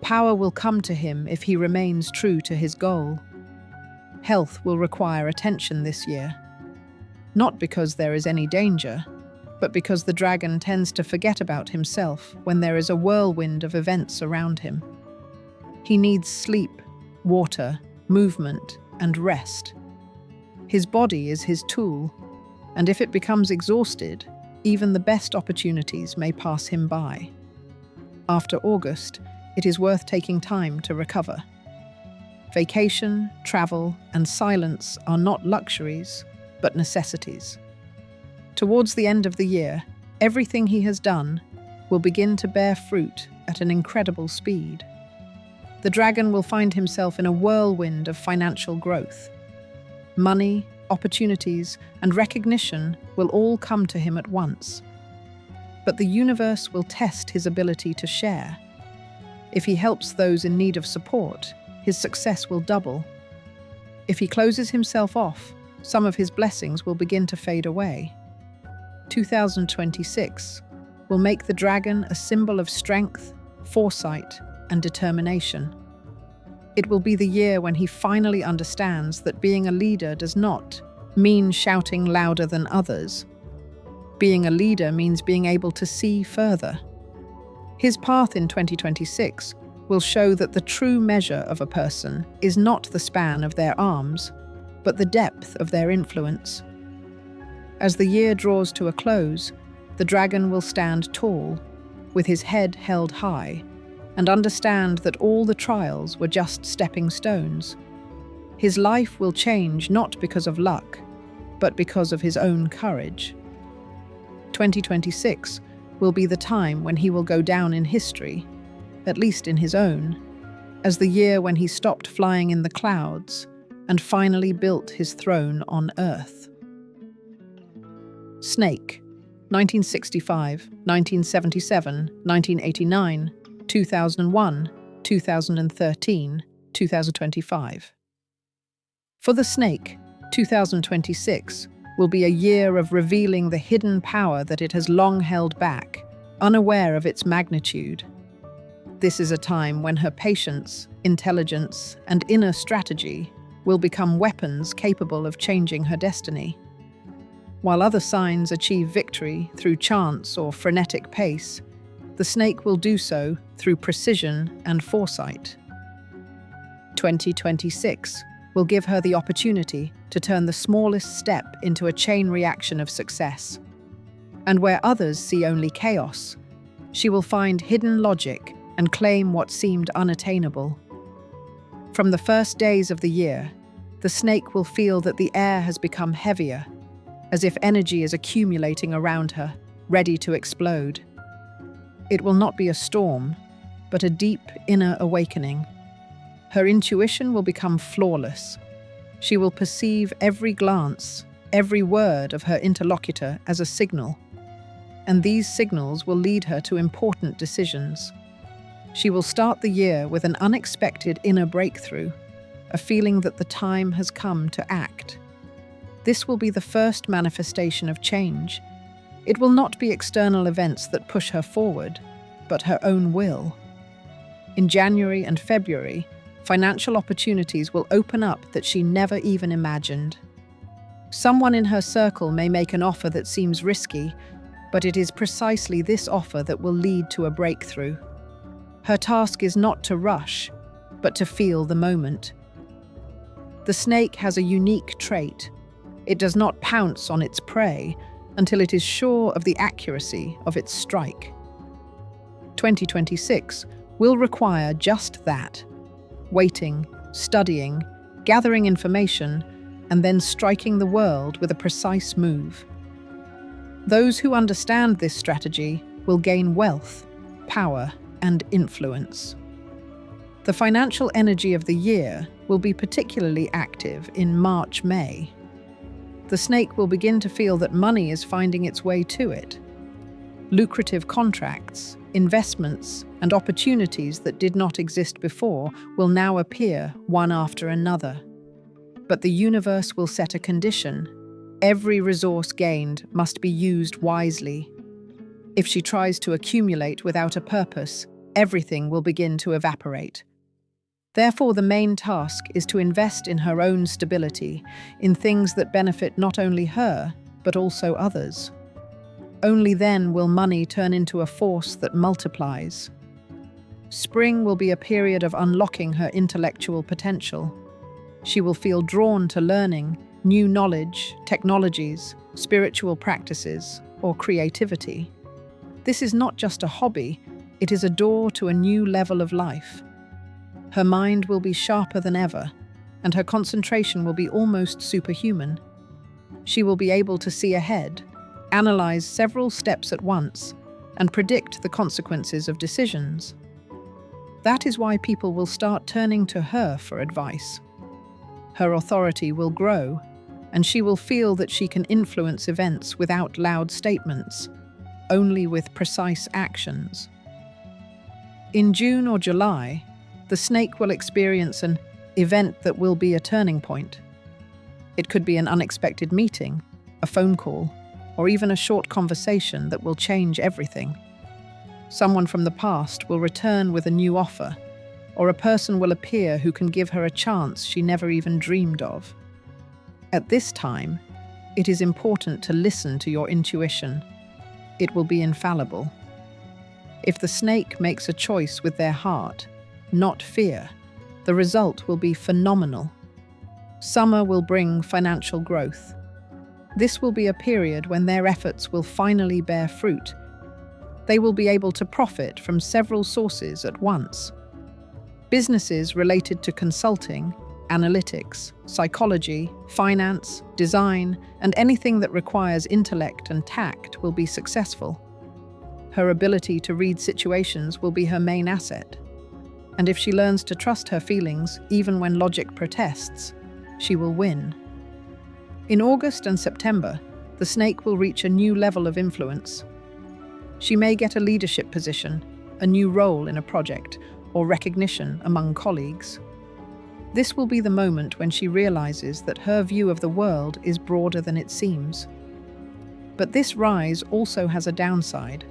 Power will come to him if he remains true to his goal. Health will require attention this year. Not because there is any danger, but because the dragon tends to forget about himself when there is a whirlwind of events around him. He needs sleep, water, movement, and rest. His body is his tool, and if it becomes exhausted, even the best opportunities may pass him by. After August, it is worth taking time to recover. Vacation, travel, and silence are not luxuries, but necessities. Towards the end of the year, everything he has done will begin to bear fruit at an incredible speed. The dragon will find himself in a whirlwind of financial growth. Money, opportunities, and recognition will all come to him at once. But the universe will test his ability to share. If he helps those in need of support, his success will double. If he closes himself off, some of his blessings will begin to fade away. 2026 will make the dragon a symbol of strength, foresight, and determination. It will be the year when he finally understands that being a leader does not mean shouting louder than others. Being a leader means being able to see further. His path in 2026 will show that the true measure of a person is not the span of their arms, but the depth of their influence. As the year draws to a close, the dragon will stand tall, with his head held high, and understand that all the trials were just stepping stones. His life will change not because of luck, but because of his own courage. 2026 will be the time when he will go down in history, at least in his own, as the year when he stopped flying in the clouds and finally built his throne on Earth. Snake, 1965, 1977, 1989, 2001, 2013, 2025. For the snake, 2026 will be a year of revealing the hidden power that it has long held back, unaware of its magnitude. This is a time when her patience, intelligence, and inner strategy will become weapons capable of changing her destiny. While other signs achieve victory through chance or frenetic pace, the snake will do so through precision and foresight. 2026 will give her the opportunity to turn the smallest step into a chain reaction of success. And where others see only chaos, she will find hidden logic and claim what seemed unattainable. From the first days of the year, the snake will feel that the air has become heavier, as if energy is accumulating around her, ready to explode. It will not be a storm, but a deep inner awakening. Her intuition will become flawless. She will perceive every glance, every word of her interlocutor as a signal, and these signals will lead her to important decisions. She will start the year with an unexpected inner breakthrough, a feeling that the time has come to act. This will be the first manifestation of change, It will not be external events that push her forward, but her own will. In January and February, financial opportunities will open up that she never even imagined. Someone in her circle may make an offer that seems risky, but it is precisely this offer that will lead to a breakthrough. Her task is not to rush, but to feel the moment. The snake has a unique trait. It does not pounce on its prey until it is sure of the accuracy of its strike. 2026 will require just that: waiting, studying, gathering information, and then striking the world with a precise move. Those who understand this strategy will gain wealth, power, and influence. The financial energy of the year will be particularly active in March-May. The snake will begin to feel that money is finding its way to it. Lucrative contracts, investments, and opportunities that did not exist before will now appear one after another. But the universe will set a condition. Every resource gained must be used wisely. If she tries to accumulate without a purpose, everything will begin to evaporate. Therefore, the main task is to invest in her own stability, in things that benefit not only her, but also others. Only then will money turn into a force that multiplies. Spring will be a period of unlocking her intellectual potential. She will feel drawn to learning new knowledge, technologies, spiritual practices, or creativity. This is not just a hobby, it is a door to a new level of life. Her mind will be sharper than ever, and her concentration will be almost superhuman. She will be able to see ahead, analyze several steps at once, and predict the consequences of decisions. That is why people will start turning to her for advice. Her authority will grow, and she will feel that she can influence events without loud statements, only with precise actions. In June or July, the snake will experience an event that will be a turning point. It could be an unexpected meeting, a phone call, or even a short conversation that will change everything. Someone from the past will return with a new offer, or a person will appear who can give her a chance she never even dreamed of. At this time, it is important to listen to your intuition. It will be infallible. If the snake makes a choice with their heart, not fear, the result will be phenomenal. Summer will bring financial growth. This will be a period when their efforts will finally bear fruit. They will be able to profit from several sources at once. Businesses related to consulting, analytics, psychology, finance, design, and anything that requires intellect and tact will be successful. Her ability to read situations will be her main asset. And if she learns to trust her feelings, even when logic protests, she will win. In August and September, the snake will reach a new level of influence. She may get a leadership position, a new role in a project, or recognition among colleagues. This will be the moment when she realizes that her view of the world is broader than it seems. But this rise also has a downside: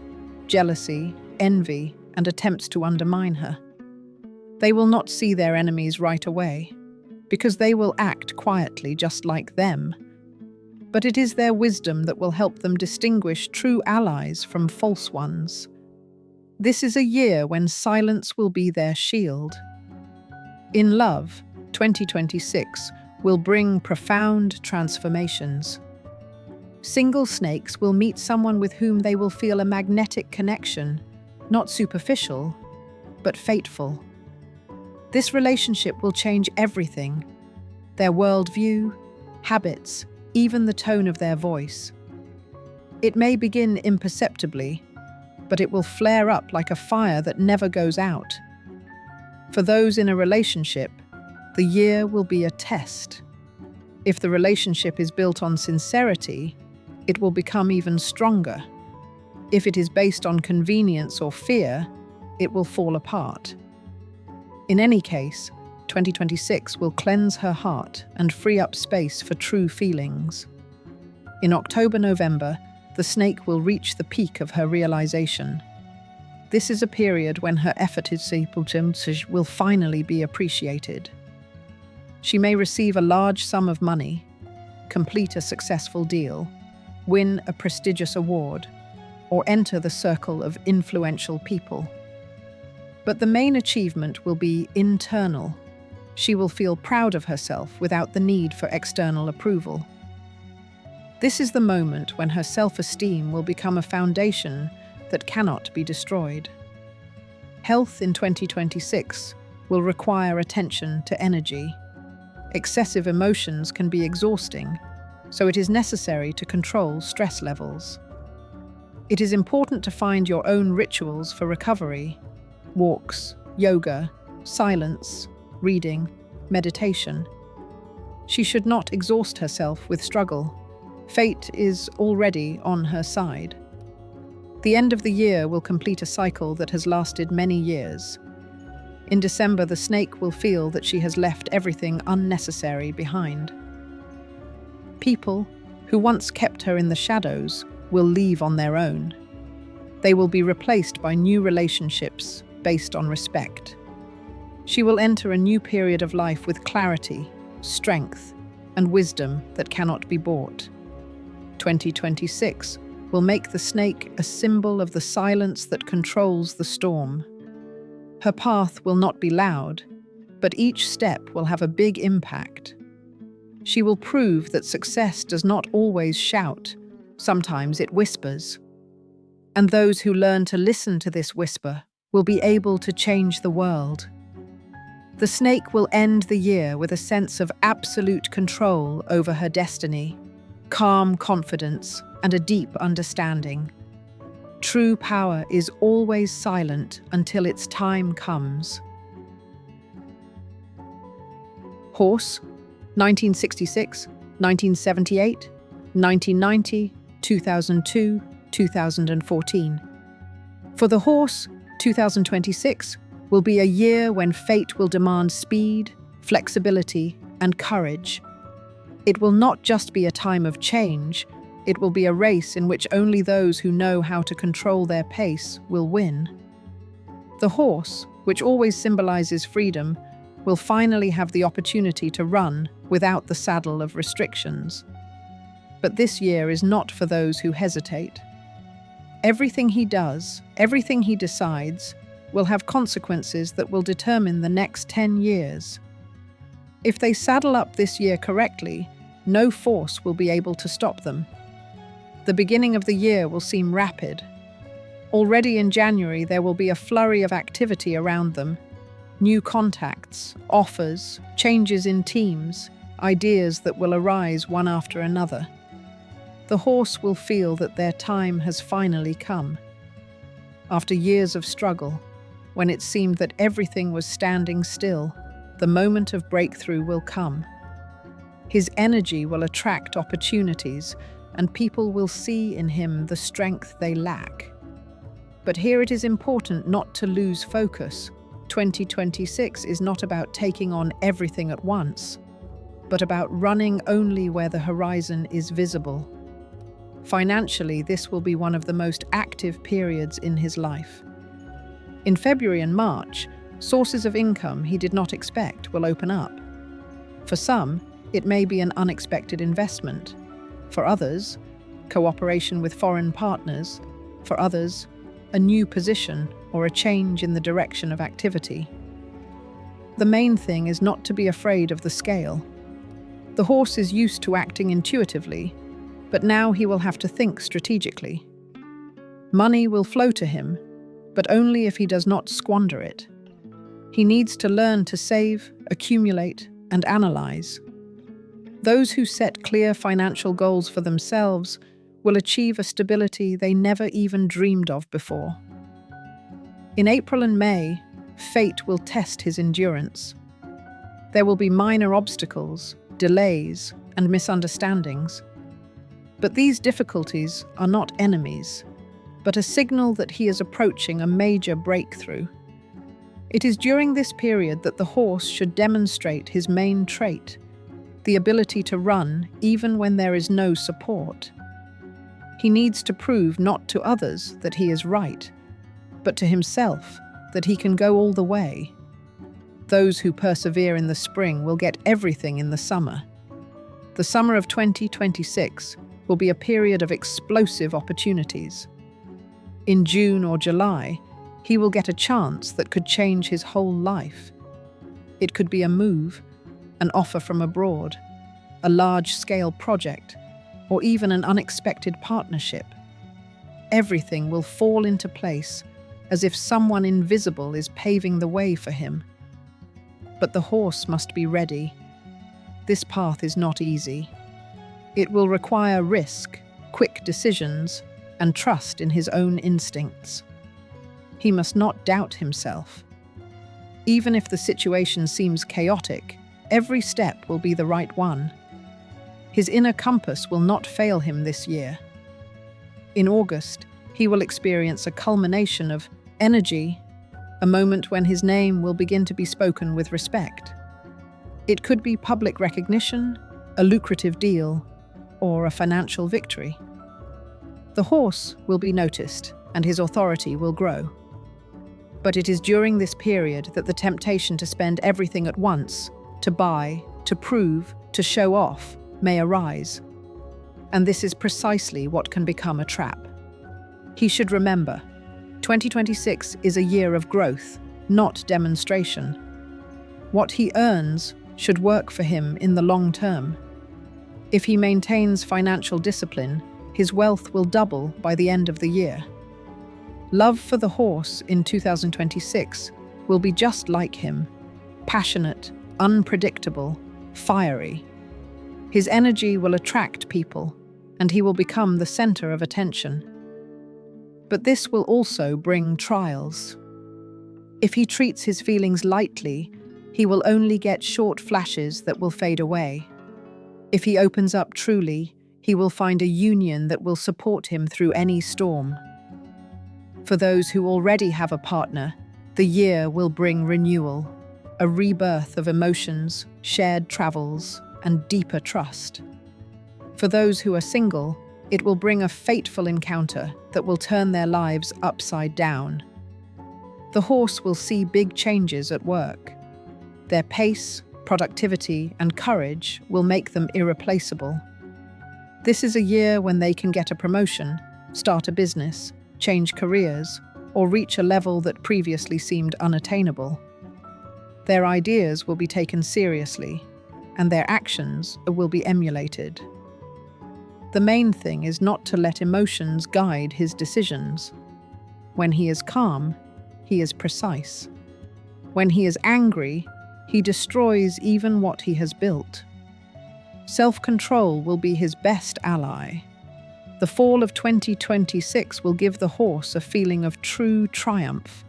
jealousy, envy, and attempts to undermine her. They will not see their enemies right away, because they will act quietly just like them. But it is their wisdom that will help them distinguish true allies from false ones. This is a year when silence will be their shield. In love, 2026 will bring profound transformations. Single snakes will meet someone with whom they will feel a magnetic connection, not superficial, but fateful. This relationship will change everything: their worldview, habits, even the tone of their voice. It may begin imperceptibly, but it will flare up like a fire that never goes out. For those in a relationship, the year will be a test. If the relationship is built on sincerity, it will become even stronger. If it is based on convenience or fear, it will fall apart. In any case, 2026 will cleanse her heart and free up space for true feelings. In October-November, the snake will reach the peak of her realization. This is a period when her efforts will finally be appreciated. She may receive a large sum of money, complete a successful deal, win a prestigious award, or enter the circle of influential people. But the main achievement will be internal. She will feel proud of herself without the need for external approval. This is the moment when her self-esteem will become a foundation that cannot be destroyed. Health in 2026 will require attention to energy. Excessive emotions can be exhausting, so it is necessary to control stress levels. It is important to find your own rituals for recovery: walks, yoga, silence, reading, meditation. She should not exhaust herself with struggle. Fate is already on her side. The end of the year will complete a cycle that has lasted many years. In December, the snake will feel that she has left everything unnecessary behind. People who once kept her in the shadows will leave on their own. They will be replaced by new relationships based on respect. She will enter a new period of life with clarity, strength, and wisdom that cannot be bought. 2026 will make the snake a symbol of the silence that controls the storm. Her path will not be loud, but each step will have a big impact. She will prove that success does not always shout, sometimes it whispers. And those who learn to listen to this whisper will be able to change the world. The snake will end the year with a sense of absolute control over her destiny, calm confidence, and a deep understanding. True power is always silent until its time comes. Horse, 1966, 1978, 1990, 2002, 2014. For the horse, 2026 will be a year when fate will demand speed, flexibility, and courage. It will not just be a time of change, it will be a race in which only those who know how to control their pace will win. The horse, which always symbolizes freedom, will finally have the opportunity to run without the saddle of restrictions. But this year is not for those who hesitate. Everything he does, everything he decides, will have consequences that will determine the next 10 years. If they saddle up this year correctly, no force will be able to stop them. The beginning of the year will seem rapid. Already in January, there will be a flurry of activity around them. New contacts, offers, changes in teams, ideas that will arise one after another. The horse will feel that their time has finally come. After years of struggle, when it seemed that everything was standing still, the moment of breakthrough will come. His energy will attract opportunities, and people will see in him the strength they lack. But here it is important not to lose focus. 2026 is not about taking on everything at once, but about running only where the horizon is visible. Financially, this will be one of the most active periods in his life. In February and March, sources of income he did not expect will open up. For some, it may be an unexpected investment. For others, cooperation with foreign partners. For others, a new position or a change in the direction of activity. The main thing is not to be afraid of the scale. The horse is used to acting intuitively, but now he will have to think strategically. Money will flow to him, but only if he does not squander it. He needs to learn to save, accumulate, and analyze. Those who set clear financial goals for themselves will achieve a stability they never even dreamed of before. In April and May, fate will test his endurance. There will be minor obstacles, delays, and misunderstandings. But these difficulties are not enemies, but a signal that he is approaching a major breakthrough. It is during this period that the horse should demonstrate his main trait, the ability to run even when there is no support. He needs to prove not to others that he is right, but to himself that he can go all the way. Those who persevere in the spring will get everything in the summer. The summer of 2026 will be a period of explosive opportunities. In June or July, he will get a chance that could change his whole life. It could be a move, an offer from abroad, a large-scale project, or even an unexpected partnership. Everything will fall into place as if someone invisible is paving the way for him. But the horse must be ready. This path is not easy. It will require risk, quick decisions, and trust in his own instincts. He must not doubt himself. Even if the situation seems chaotic, every step will be the right one. His inner compass will not fail him this year. In August, he will experience a culmination of energy, a moment when his name will begin to be spoken with respect. It could be public recognition, a lucrative deal, or a financial victory. The horse will be noticed, and his authority will grow. But it is during this period that the temptation to spend everything at once, to buy, to prove, to show off, may arise. And this is precisely what can become a trap. He should remember, 2026 is a year of growth, not demonstration. What he earns should work for him in the long term. If he maintains financial discipline, his wealth will double by the end of the year. Love for the horse in 2026 will be just like him, passionate, unpredictable, fiery. His energy will attract people, and he will become the center of attention. But this will also bring trials. If he treats his feelings lightly, he will only get short flashes that will fade away. If he opens up truly, he will find a union that will support him through any storm. For those who already have a partner, the year will bring renewal, a rebirth of emotions, shared travels, and deeper trust. For those who are single, it will bring a fateful encounter that will turn their lives upside down. The horse will see big changes at work. Their pace, productivity, and courage will make them irreplaceable. This is a year when they can get a promotion, start a business, change careers, or reach a level that previously seemed unattainable. Their ideas will be taken seriously, and their actions will be emulated. The main thing is not to let emotions guide his decisions. When he is calm, he is precise. When he is angry, he destroys even what he has built. Self-control will be his best ally. The fall of 2026 will give the horse a feeling of true triumph.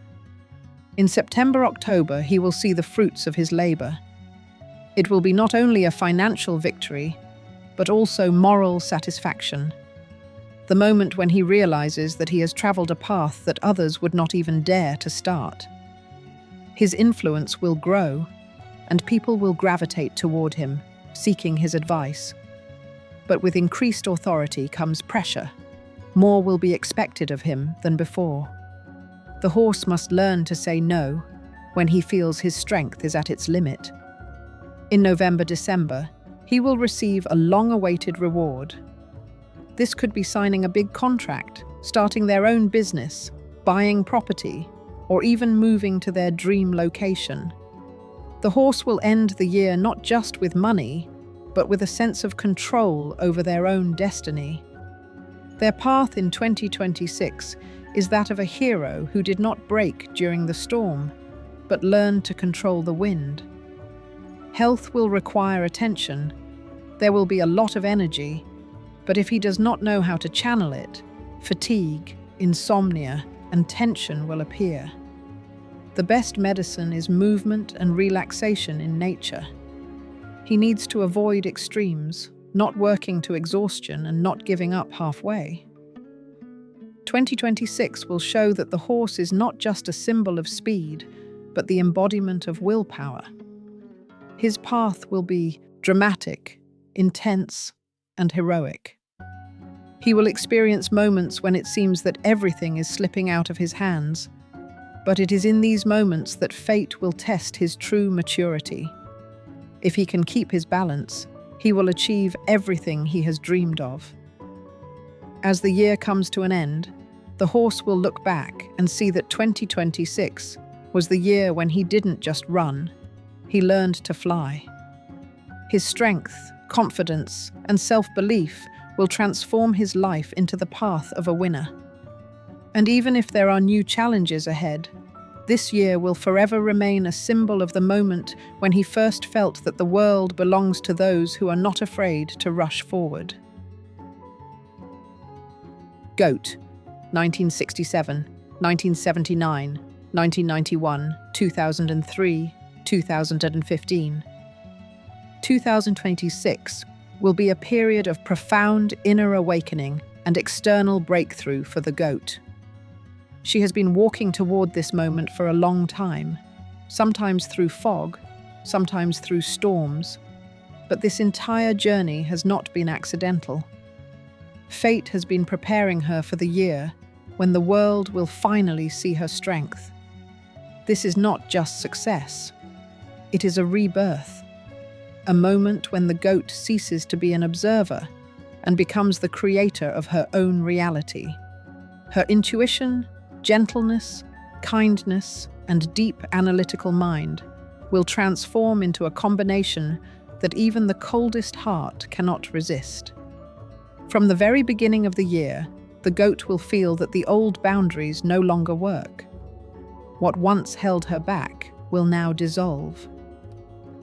In September-October, he will see the fruits of his labor. It will be not only a financial victory, but also moral satisfaction. The moment when he realizes that he has traveled a path that others would not even dare to start. His influence will grow, and people will gravitate toward him, seeking his advice. But with increased authority comes pressure. More will be expected of him than before. The horse must learn to say no when he feels his strength is at its limit. In November-December, he will receive a long-awaited reward. This could be signing a big contract, starting their own business, buying property, or even moving to their dream location. The horse will end the year not just with money, but with a sense of control over their own destiny. Their path in 2026 is that of a hero who did not break during the storm, but learned to control the wind. Health will require attention. There will be a lot of energy, but if he does not know how to channel it, fatigue, insomnia, and tension will appear. The best medicine is movement and relaxation in nature. He needs to avoid extremes, not working to exhaustion and not giving up halfway. 2026 will show that the horse is not just a symbol of speed, but the embodiment of willpower. His path will be dramatic, intense, and heroic. He will experience moments when it seems that everything is slipping out of his hands, but it is in these moments that fate will test his true maturity. If he can keep his balance, he will achieve everything he has dreamed of. As the year comes to an end, the horse will look back and see that 2026 was the year when he didn't just run, he learned to fly. His strength, confidence, and self-belief will transform his life into the path of a winner. And even if there are new challenges ahead, this year will forever remain a symbol of the moment when he first felt that the world belongs to those who are not afraid to rush forward. Goat, 1967, 1979, 1991, 2003, 2015. 2026 will be a period of profound inner awakening and external breakthrough for the goat. She has been walking toward this moment for a long time, sometimes through fog, sometimes through storms, but this entire journey has not been accidental. Fate has been preparing her for the year when the world will finally see her strength. This is not just success, it is a rebirth, a moment when the goat ceases to be an observer and becomes the creator of her own reality. Her intuition, gentleness, kindness, and deep analytical mind will transform into a combination that even the coldest heart cannot resist. From the very beginning of the year, the goat will feel that the old boundaries no longer work. What once held her back will now dissolve.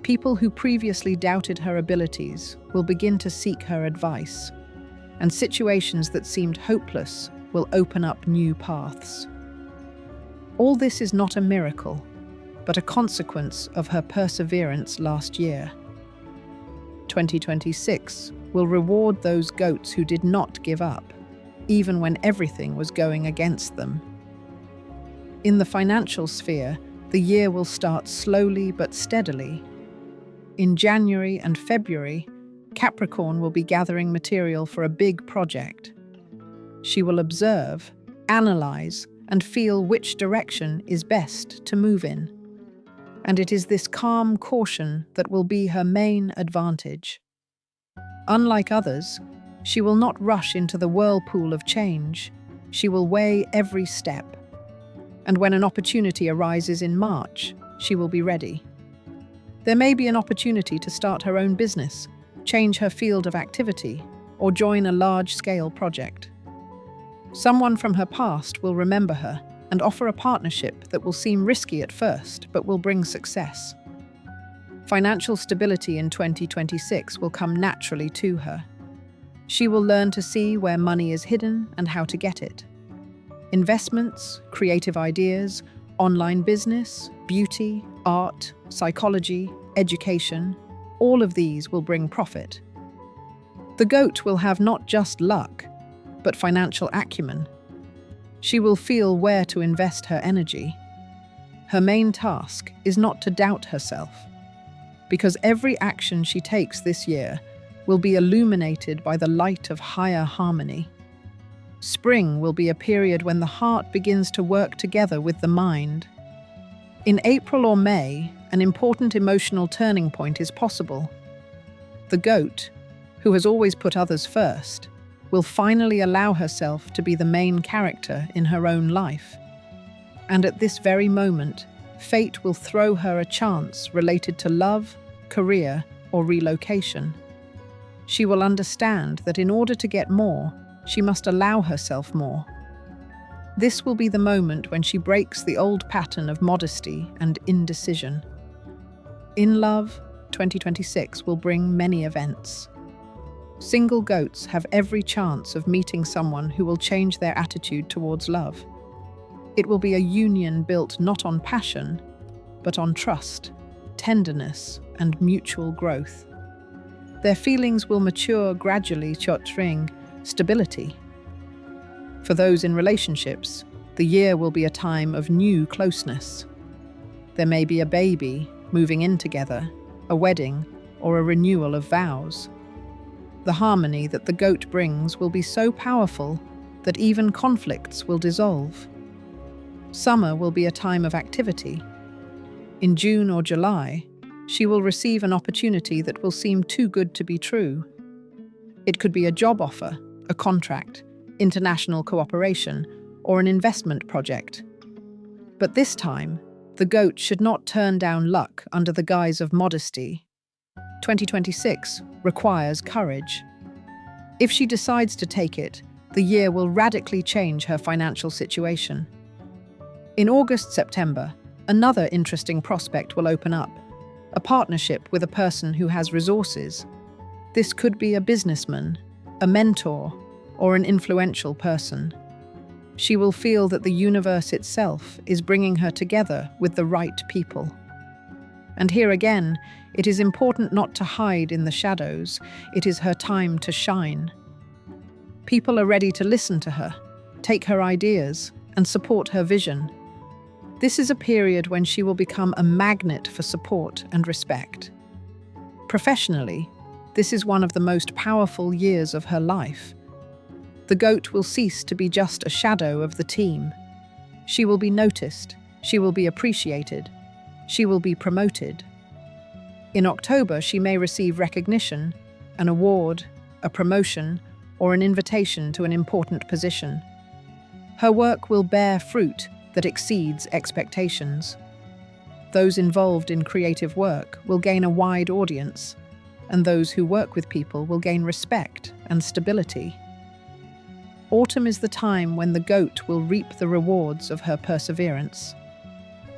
People who previously doubted her abilities will begin to seek her advice, and situations that seemed hopeless will open up new paths. All this is not a miracle, but a consequence of her perseverance last year. 2026 will reward those goats who did not give up, even when everything was going against them. In the financial sphere, the year will start slowly but steadily. In January and February, Capricorn will be gathering material for a big project. She will observe, analyze, and feel which direction is best to move in. And it is this calm caution that will be her main advantage. Unlike others, she will not rush into the whirlpool of change. She will weigh every step. And when an opportunity arises in March, she will be ready. There may be an opportunity to start her own business, change her field of activity, or join a large-scale project. Someone from her past will remember her and offer a partnership that will seem risky at first, but will bring success. Financial stability in 2026 will come naturally to her. She will learn to see where money is hidden and how to get it. Investments, creative ideas, online business, beauty, art, psychology, education, all of these will bring profit. The goat will have not just luck, but financial acumen. She will feel where to invest her energy. Her main task is not to doubt herself, because every action she takes this year will be illuminated by the light of higher harmony. Spring will be a period when the heart begins to work together with the mind. In April or May, an important emotional turning point is possible. The goat, who has always put others first, will finally allow herself to be the main character in her own life. And at this very moment, fate will throw her a chance related to love, career, or relocation. She will understand that in order to get more, she must allow herself more. This will be the moment when she breaks the old pattern of modesty and indecision. In love, 2026 will bring many events. Single goats have every chance of meeting someone who will change their attitude towards love. It will be a union built not on passion, but on trust, tenderness, and mutual growth. Their feelings will mature gradually, chotring stability. For those in relationships, the year will be a time of new closeness. There may be a baby moving in together, a wedding, or a renewal of vows. The harmony that the goat brings will be so powerful that even conflicts will dissolve. Summer will be a time of activity. In June or July, she will receive an opportunity that will seem too good to be true. It could be a job offer, a contract, international cooperation, or an investment project. But this time, the goat should not turn down luck under the guise of modesty. 2026 requires courage. If she decides to take it, the year will radically change her financial situation. In August-September, another interesting prospect will open up, a partnership with a person who has resources. This could be a businessman, a mentor, or an influential person. She will feel that the universe itself is bringing her together with the right people. And here again, it is important not to hide in the shadows. It is her time to shine. People are ready to listen to her, take her ideas, and support her vision. This is a period when she will become a magnet for support and respect. Professionally, this is one of the most powerful years of her life. The goat will cease to be just a shadow of the team. She will be noticed, she will be appreciated, she will be promoted. In October, she may receive recognition, an award, a promotion, or an invitation to an important position. Her work will bear fruit that exceeds expectations. Those involved in creative work will gain a wide audience, and those who work with people will gain respect and stability. Autumn is the time when the goat will reap the rewards of her perseverance.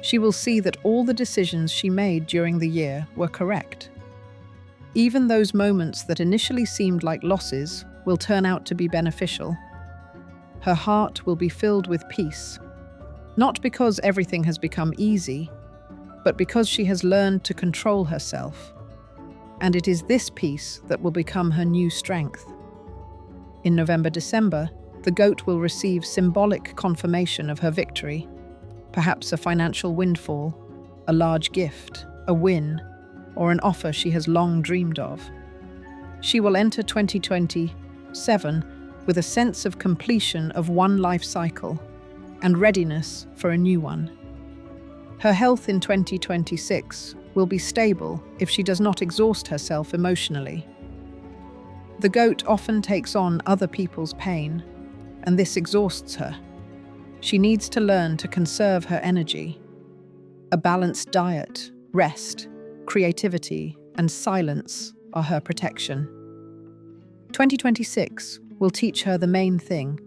She will see that all the decisions she made during the year were correct. Even those moments that initially seemed like losses will turn out to be beneficial. Her heart will be filled with peace, not because everything has become easy, but because she has learned to control herself. And it is this peace that will become her new strength. In November-December, the goat will receive symbolic confirmation of her victory, perhaps a financial windfall, a large gift, a win, or an offer she has long dreamed of. She will enter 2027 with a sense of completion of one life cycle and readiness for a new one. Her health in 2026 will be stable if she does not exhaust herself emotionally. The goat often takes on other people's pain, and this exhausts her. She needs to learn to conserve her energy. A balanced diet, rest, creativity, and silence are her protection. 2026 will teach her the main thing.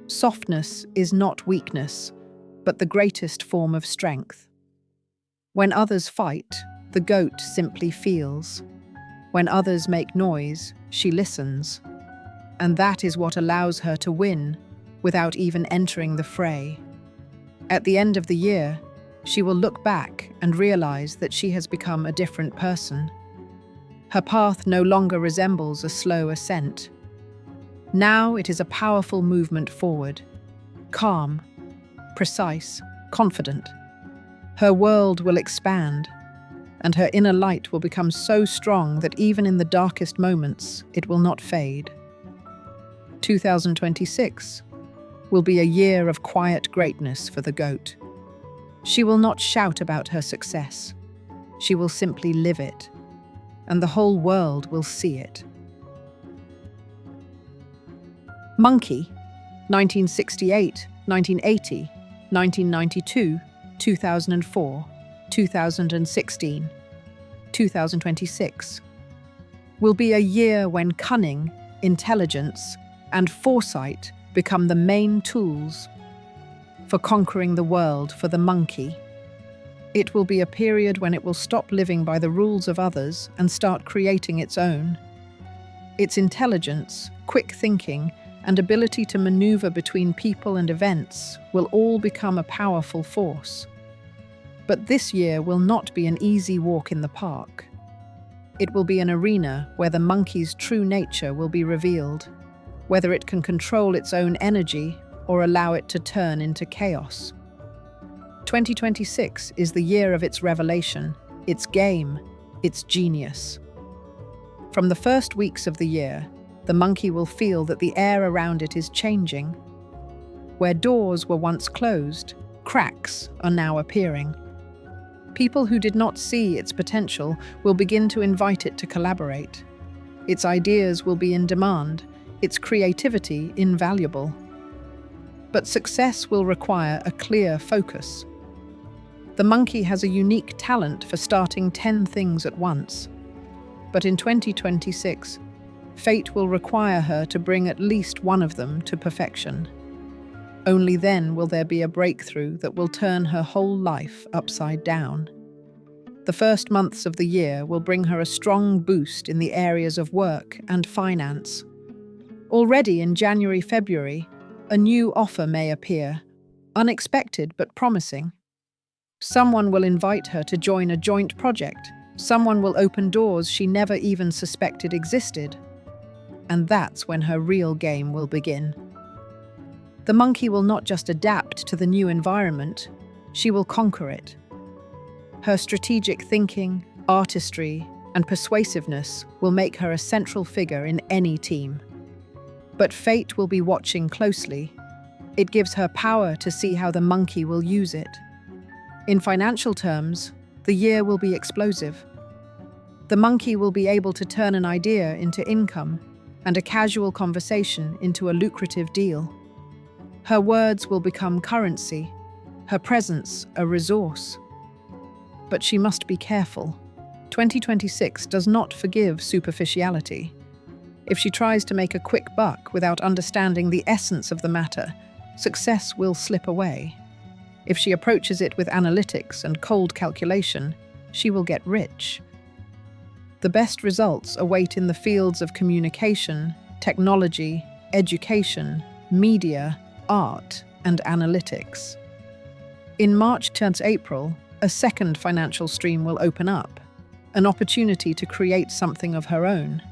Softness is not weakness, but the greatest form of strength. When others fight, the goat simply feels. When others make noise, she listens. And that is what allows her to win without even entering the fray. At the end of the year, she will look back and realize that she has become a different person. Her path no longer resembles a slow ascent. Now it is a powerful movement forward, calm, precise, confident. Her world will expand, and her inner light will become so strong that even in the darkest moments, it will not fade. 2026 will be a year of quiet greatness for the goat. She will not shout about her success. She will simply live it, and the whole world will see it. Monkey, 1968, 1980, 1992, 2004, 2016, 2026 will be a year when cunning, intelligence, and foresight become the main tools for conquering the world for the monkey. It will be a period when it will stop living by the rules of others and start creating its own. Its intelligence, quick thinking, and ability to maneuver between people and events will all become a powerful force. But this year will not be an easy walk in the park. It will be an arena where the monkey's true nature will be revealed, whether it can control its own energy or allow it to turn into chaos. 2026 is the year of its revelation, its game, its genius. From the first weeks of the year, the monkey will feel that the air around it is changing. Where doors were once closed, cracks are now appearing. People who did not see its potential will begin to invite it to collaborate. Its ideas will be in demand, its creativity invaluable. But success will require a clear focus. The monkey has a unique talent for starting 10 things at once. But in 2026, fate will require her to bring at least one of them to perfection. Only then will there be a breakthrough that will turn her whole life upside down. The first months of the year will bring her a strong boost in the areas of work and finance. Already in January-February, a new offer may appear, unexpected but promising. Someone will invite her to join a joint project. Someone will open doors she never even suspected existed. And that's when her real game will begin. The monkey will not just adapt to the new environment, she will conquer it. Her strategic thinking, artistry, and persuasiveness will make her a central figure in any team. But fate will be watching closely. It gives her power to see how the monkey will use it. In financial terms, the year will be explosive. The monkey will be able to turn an idea into income and a casual conversation into a lucrative deal. Her words will become currency, her presence a resource. But she must be careful. 2026 does not forgive superficiality. If she tries to make a quick buck without understanding the essence of the matter, success will slip away. If she approaches it with analytics and cold calculation, she will get rich. The best results await in the fields of communication, technology, education, media, art, and analytics. In March to April, a second financial stream will open up, an opportunity to create something of her own.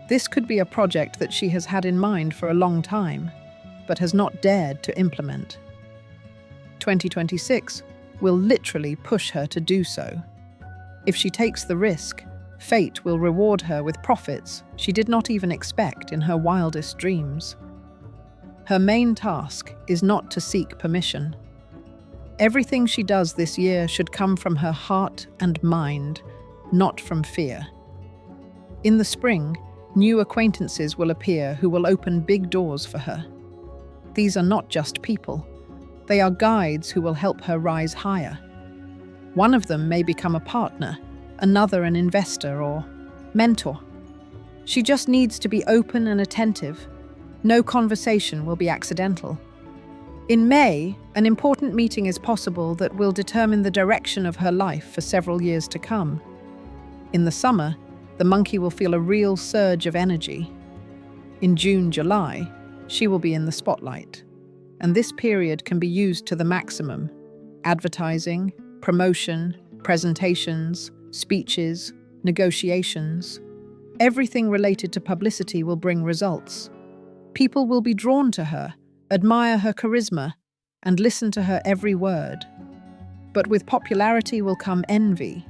This could be a project that she has had in mind for a long time, but has not dared to implement. 2026 will literally push her to do so. If she takes the risk, fate will reward her with profits she did not even expect in her wildest dreams. Her main task is not to seek permission. Everything she does this year should come from her heart and mind, not from fear. In the spring, new acquaintances will appear who will open big doors for her. These are not just people. They are guides who will help her rise higher. One of them may become a partner, another an investor or mentor. She just needs to be open and attentive. No conversation will be accidental. In May, an important meeting is possible that will determine the direction of her life for several years to come. In the summer, the monkey will feel a real surge of energy. In June, July, she will be in the spotlight. And this period can be used to the maximum. Advertising, promotion, presentations, speeches, negotiations. Everything related to publicity will bring results. People will be drawn to her, admire her charisma, and listen to her every word. But with popularity will come envy.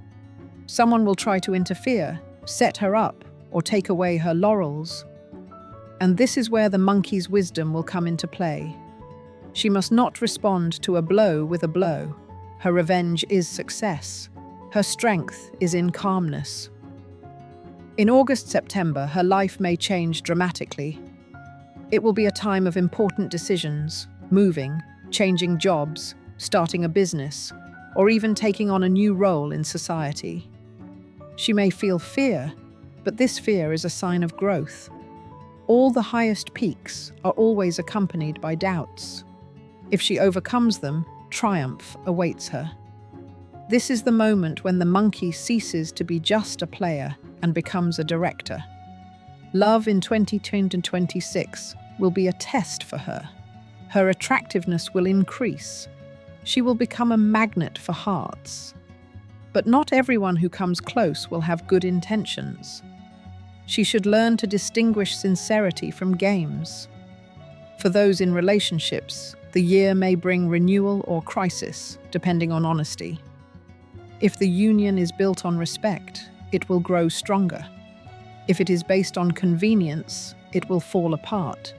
Someone will try to interfere, set her up, or take away her laurels. And this is where the monkey's wisdom will come into play. She must not respond to a blow with a blow. Her revenge is success. Her strength is in calmness. In August-September, her life may change dramatically. It will be a time of important decisions, moving, changing jobs, starting a business, or even taking on a new role in society. She may feel fear, but this fear is a sign of growth. All the highest peaks are always accompanied by doubts. If she overcomes them, triumph awaits her. This is the moment when the monkey ceases to be just a player and becomes a director. Love in 2026 will be a test for her. Her attractiveness will increase. She will become a magnet for hearts. But not everyone who comes close will have good intentions. She should learn to distinguish sincerity from games. For those in relationships, the year may bring renewal or crisis, depending on honesty. If the union is built on respect, it will grow stronger. If it is based on convenience, it will fall apart.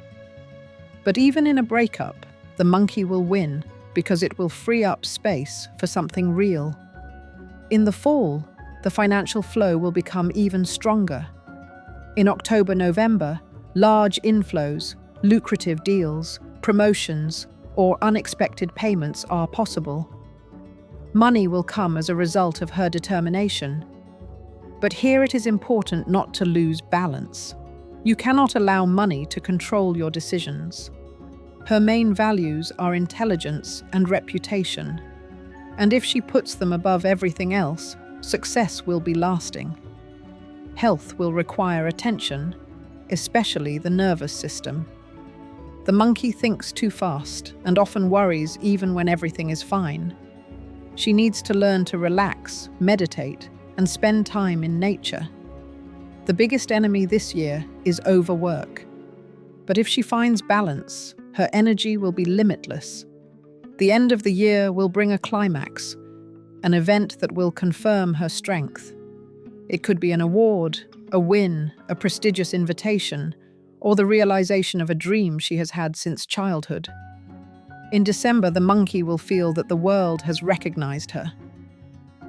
But even in a breakup, the monkey will win because it will free up space for something real. In the fall, the financial flow will become even stronger. In October-November, large inflows, lucrative deals, promotions, or unexpected payments are possible. Money will come as a result of her determination. But here it is important not to lose balance. You cannot allow money to control your decisions. Her main values are intelligence and reputation. And if she puts them above everything else, success will be lasting. Health will require attention, especially the nervous system. The monkey thinks too fast and often worries even when everything is fine. She needs to learn to relax, meditate, and spend time in nature. The biggest enemy this year is overwork. But if she finds balance, her energy will be limitless. The end of the year will bring a climax, an event that will confirm her strength. It could be an award, a win, a prestigious invitation, or the realization of a dream she has had since childhood. In December, the monkey will feel that the world has recognized her.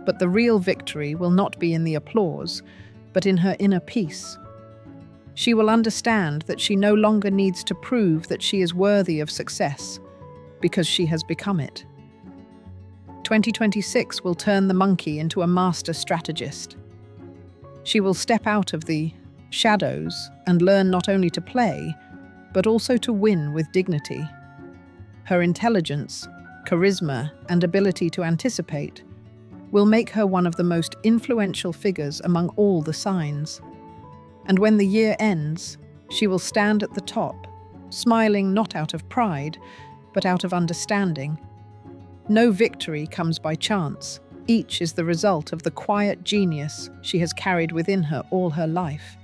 But the real victory will not be in the applause, but in her inner peace. She will understand that she no longer needs to prove that she is worthy of success, because she has become it. 2026 will turn the monkey into a master strategist. She will step out of the shadows and learn not only to play, but also to win with dignity. Her intelligence, charisma, and ability to anticipate will make her one of the most influential figures among all the signs. And when the year ends, she will stand at the top, smiling not out of pride, but out of understanding. No victory comes by chance. Each is the result of the quiet genius she has carried within her all her life.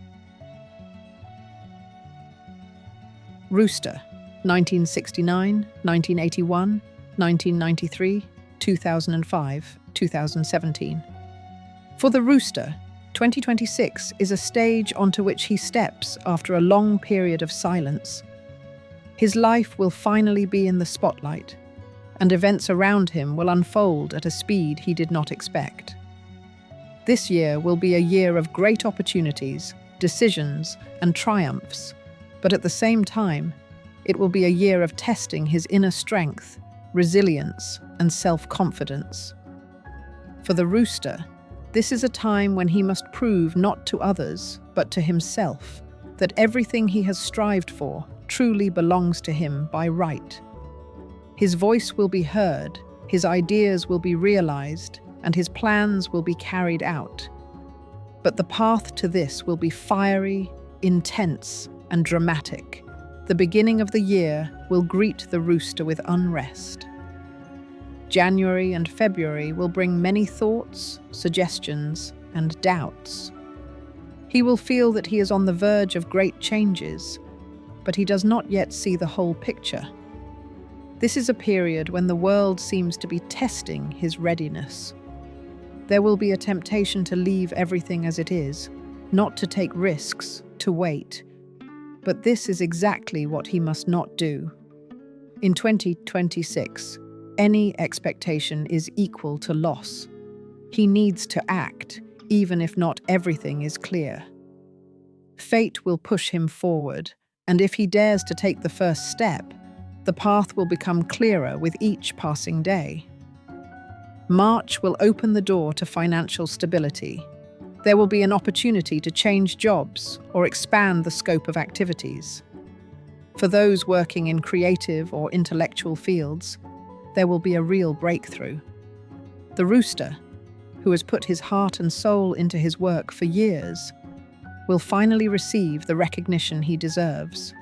Rooster, 1969, 1981, 1993, 2005, 2017. For the Rooster, 2026 is a stage onto which he steps after a long period of silence. His life will finally be in the spotlight, and events around him will unfold at a speed he did not expect. This year will be a year of great opportunities, decisions, and triumphs, but at the same time, it will be a year of testing his inner strength, resilience, and self-confidence. For the Rooster, this is a time when he must prove not to others, but to himself, that everything he has strived for truly belongs to him by right. His voice will be heard, his ideas will be realized, and his plans will be carried out. But the path to this will be fiery, intense, and dramatic. The beginning of the year will greet the Rooster with unrest. January and February will bring many thoughts, suggestions, and doubts. He will feel that he is on the verge of great changes, but he does not yet see the whole picture. This is a period when the world seems to be testing his readiness. There will be a temptation to leave everything as it is, not to take risks, to wait. But this is exactly what he must not do. In 2026, any expectation is equal to loss. He needs to act, even if not everything is clear. Fate will push him forward, and if he dares to take the first step, the path will become clearer with each passing day. March will open the door to financial stability. There will be an opportunity to change jobs or expand the scope of activities. For those working in creative or intellectual fields, there will be a real breakthrough. The Rooster, who has put his heart and soul into his work for years, will finally receive the recognition he deserves.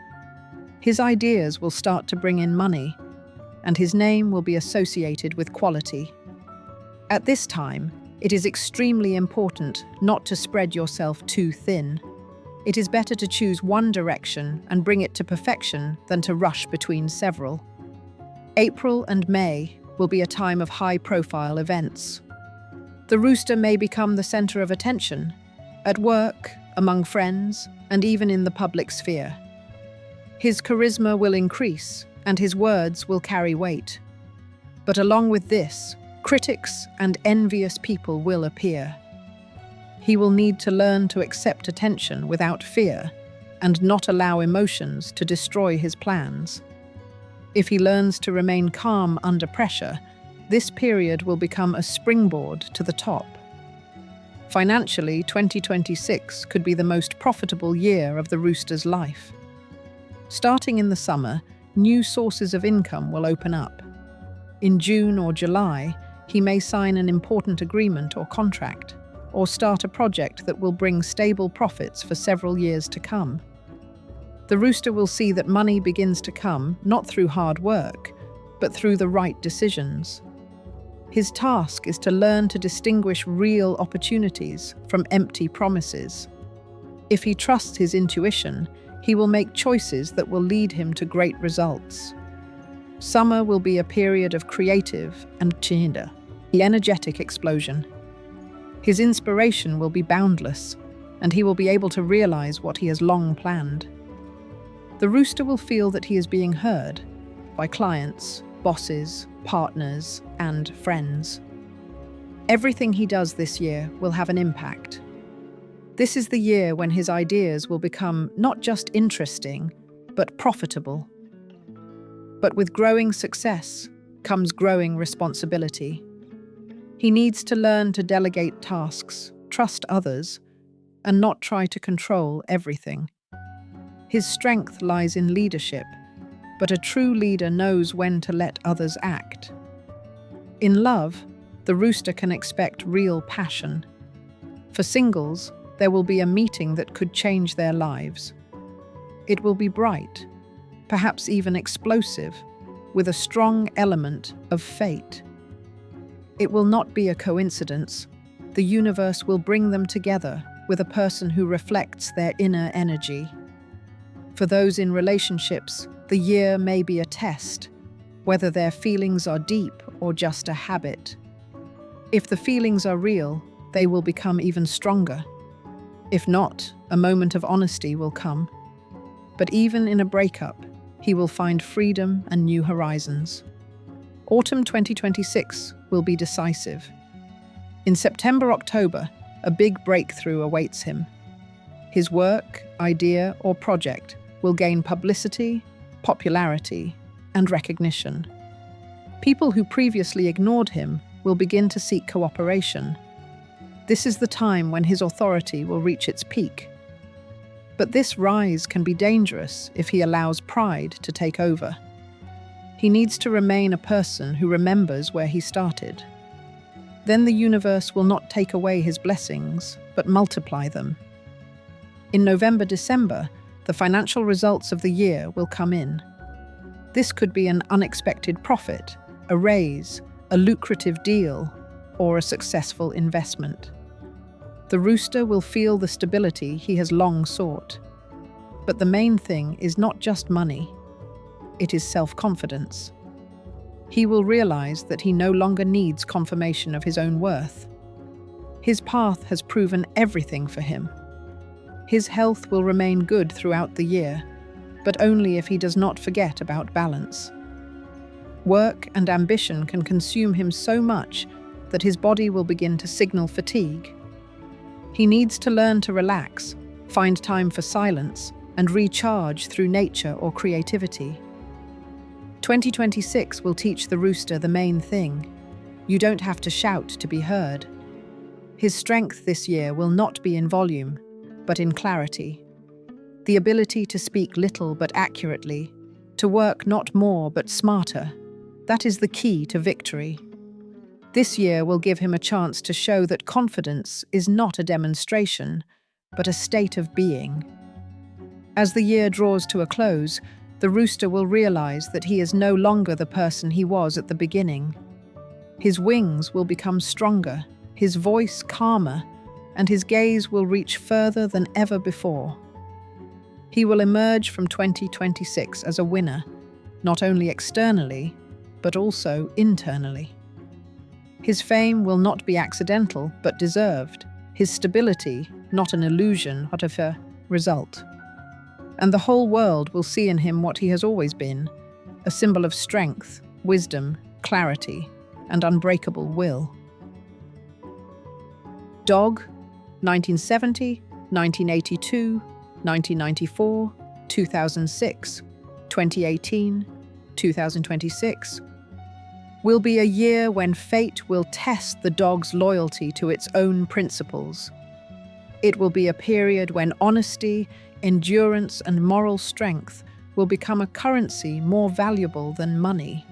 His ideas will start to bring in money, and his name will be associated with quality. At this time, it is extremely important not to spread yourself too thin. It is better to choose one direction and bring it to perfection than to rush between several. April and May will be a time of high-profile events. The Rooster may become the center of attention. At work, among friends, and even in the public sphere. His charisma will increase, and his words will carry weight. But along with this, critics and envious people will appear. He will need to learn to accept attention without fear and not allow emotions to destroy his plans. If he learns to remain calm under pressure, this period will become a springboard to the top. Financially, 2026 could be the most profitable year of the Rooster's life. Starting in the summer, new sources of income will open up. In June or July, he may sign an important agreement or contract, or start a project that will bring stable profits for several years to come. The Rooster will see that money begins to come not through hard work, but through the right decisions. His task is to learn to distinguish real opportunities from empty promises. If he trusts his intuition, he will make choices that will lead him to great results. Summer will be a period of creative and the energetic explosion. His inspiration will be boundless, and he will be able to realize what he has long planned. The Rooster will feel that he is being heard by clients, bosses, partners, and friends. Everything he does this year will have an impact. This is the year when his ideas will become not just interesting, but profitable. But with growing success comes growing responsibility. He needs to learn to delegate tasks, trust others, and not try to control everything. His strength lies in leadership, but a true leader knows when to let others act. In love, the Rooster can expect real passion. For singles, there will be a meeting that could change their lives. It will be bright, perhaps even explosive, with a strong element of fate. It will not be a coincidence. The universe will bring them together with a person who reflects their inner energy. For those in relationships, the year may be a test, whether their feelings are deep or just a habit. If the feelings are real, they will become even stronger. If not, a moment of honesty will come. But even in a breakup, he will find freedom and new horizons. Autumn 2026 will be decisive. In September-October, a big breakthrough awaits him. His work, idea, or project will gain publicity, popularity, and recognition. People who previously ignored him will begin to seek cooperation. This is the time when his authority will reach its peak. But this rise can be dangerous if he allows pride to take over. He needs to remain a person who remembers where he started. Then the universe will not take away his blessings, but multiply them. In November-December, the financial results of the year will come in. This could be an unexpected profit, a raise, a lucrative deal, or a successful investment. The Rooster will feel the stability he has long sought. But the main thing is not just money. It is self-confidence. He will realize that he no longer needs confirmation of his own worth. His path has proven everything for him. His health will remain good throughout the year, but only if he does not forget about balance. Work and ambition can consume him so much that his body will begin to signal fatigue. He needs to learn to relax, find time for silence, and recharge through nature or creativity. 2026 will teach the Rooster the main thing. You don't have to shout to be heard. His strength this year will not be in volume, but in clarity. The ability to speak little but accurately, to work not more but smarter, that is the key to victory. This year will give him a chance to show that confidence is not a demonstration, but a state of being. As the year draws to a close, the Rooster will realize that he is no longer the person he was at the beginning. His wings will become stronger, his voice calmer, and his gaze will reach further than ever before. He will emerge from 2026 as a winner, not only externally, but also internally. His fame will not be accidental, but deserved. His stability, not an illusion, but a result. And the whole world will see in him what he has always been, a symbol of strength, wisdom, clarity, and unbreakable will. Dog, 1970, 1982, 1994, 2006, 2018, 2026, will be a year when fate will test the dog's loyalty to its own principles. It will be a period when honesty, endurance, and moral strength will become a currency more valuable than money.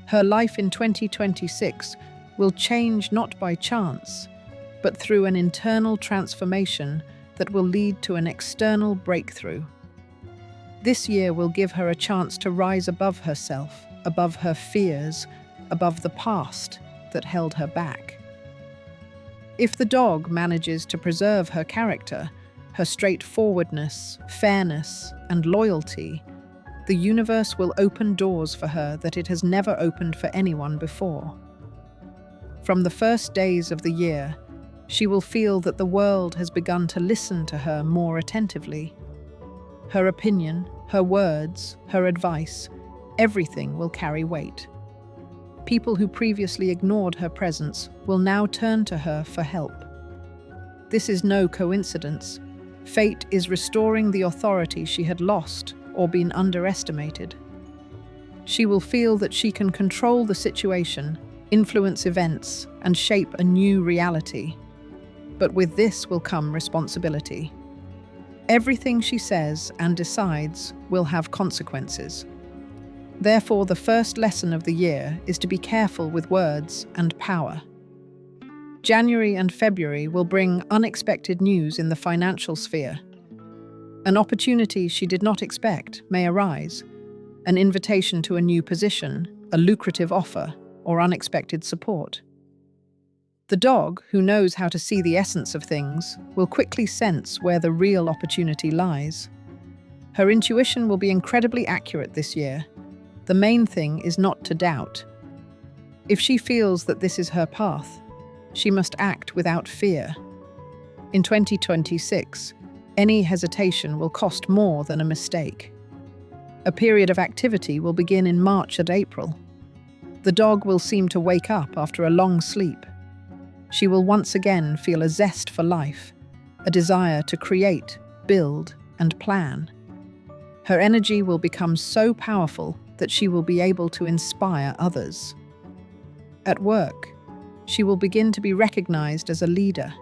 Her life in 2026 will change not by chance, but through an internal transformation that will lead to an external breakthrough. This year will give her a chance to rise above herself, above her fears, above the past that held her back. If the dog manages to preserve her character, her straightforwardness, fairness, and loyalty, the universe will open doors for her that it has never opened for anyone before. From the first days of the year, she will feel that the world has begun to listen to her more attentively. Her opinion, her words, her advice, everything will carry weight. People who previously ignored her presence will now turn to her for help. This is no coincidence. Fate is restoring the authority she had lost or been underestimated. She will feel that she can control the situation, influence events, and shape a new reality. But with this will come responsibility. Everything she says and decides will have consequences. Therefore, the first lesson of the year is to be careful with words and power. January and February will bring unexpected news in the financial sphere. An opportunity she did not expect may arise, an invitation to a new position, a lucrative offer, or unexpected support. The dog, who knows how to see the essence of things, will quickly sense where the real opportunity lies. Her intuition will be incredibly accurate this year. The main thing is not to doubt. If she feels that this is her path, she must act without fear. In 2026, any hesitation will cost more than a mistake. A period of activity will begin in March and April. The dog will seem to wake up after a long sleep. She will once again feel a zest for life, a desire to create, build, and plan. Her energy will become so powerful that she will be able to inspire others. At work, she will begin to be recognized as a leader.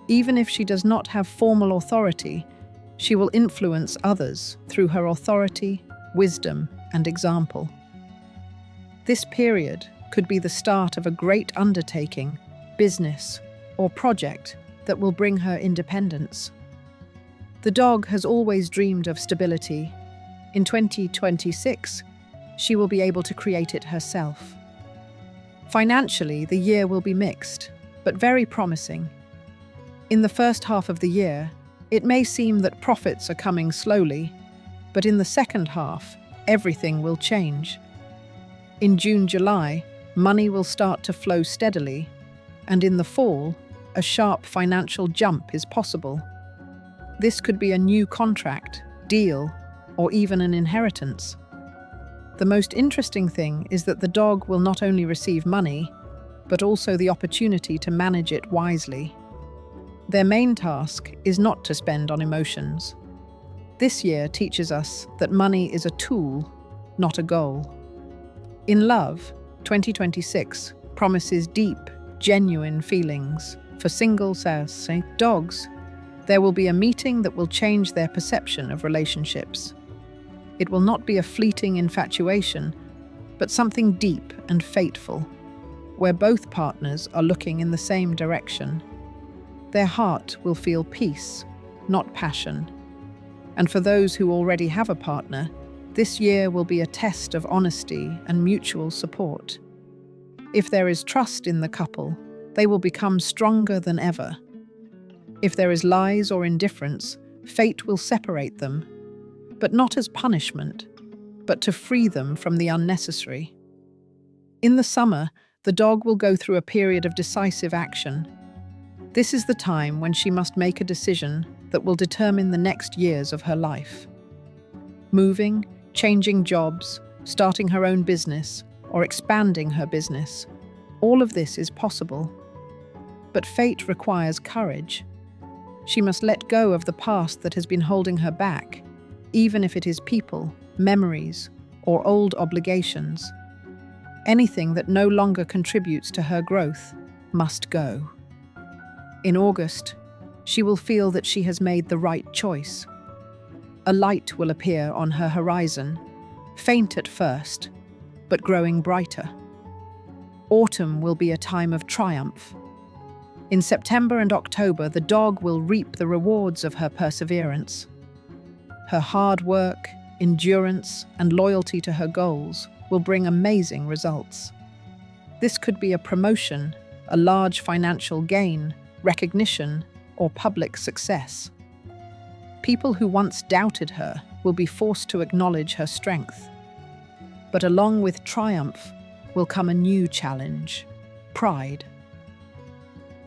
Even if she does not have formal authority, she will influence others through her authority, wisdom, and example. This period could be the start of a great undertaking, business, or project that will bring her independence. The dog has always dreamed of stability. In 2026, she will be able to create it herself. Financially, the year will be mixed, but very promising. In the first half of the year, it may seem that profits are coming slowly, but in the second half, everything will change. In June-July, money will start to flow steadily, and in the fall, a sharp financial jump is possible. This could be a new contract, deal, or even an inheritance. The most interesting thing is that the dog will not only receive money, but also the opportunity to manage it wisely. Their main task is not to spend on emotions. This year teaches us that money is a tool, not a goal. In love, 2026 promises deep, genuine feelings. For single dogs, there will be a meeting that will change their perception of relationships. It will not be a fleeting infatuation, but something deep and fateful, where both partners are looking in the same direction. Their heart will feel peace, not passion. And for those who already have a partner, this year will be a test of honesty and mutual support. If there is trust in the couple, they will become stronger than ever. If there is lies or indifference, fate will separate them, but not as punishment, but to free them from the unnecessary. In the summer, the dog will go through a period of decisive action. This is the time when she must make a decision that will determine the next years of her life. Moving, changing jobs, starting her own business, or expanding her business. All of this is possible. But fate requires courage. She must let go of the past that has been holding her back, even if it is people, memories, or old obligations. Anything that no longer contributes to her growth must go. In August, she will feel that she has made the right choice. A light will appear on her horizon, faint at first, but growing brighter. Autumn will be a time of triumph. In September and October, the dog will reap the rewards of her perseverance. Her hard work, endurance, and loyalty to her goals will bring amazing results. This could be a promotion, a large financial gain, recognition, or public success. People who once doubted her will be forced to acknowledge her strength. But along with triumph will come a new challenge: pride.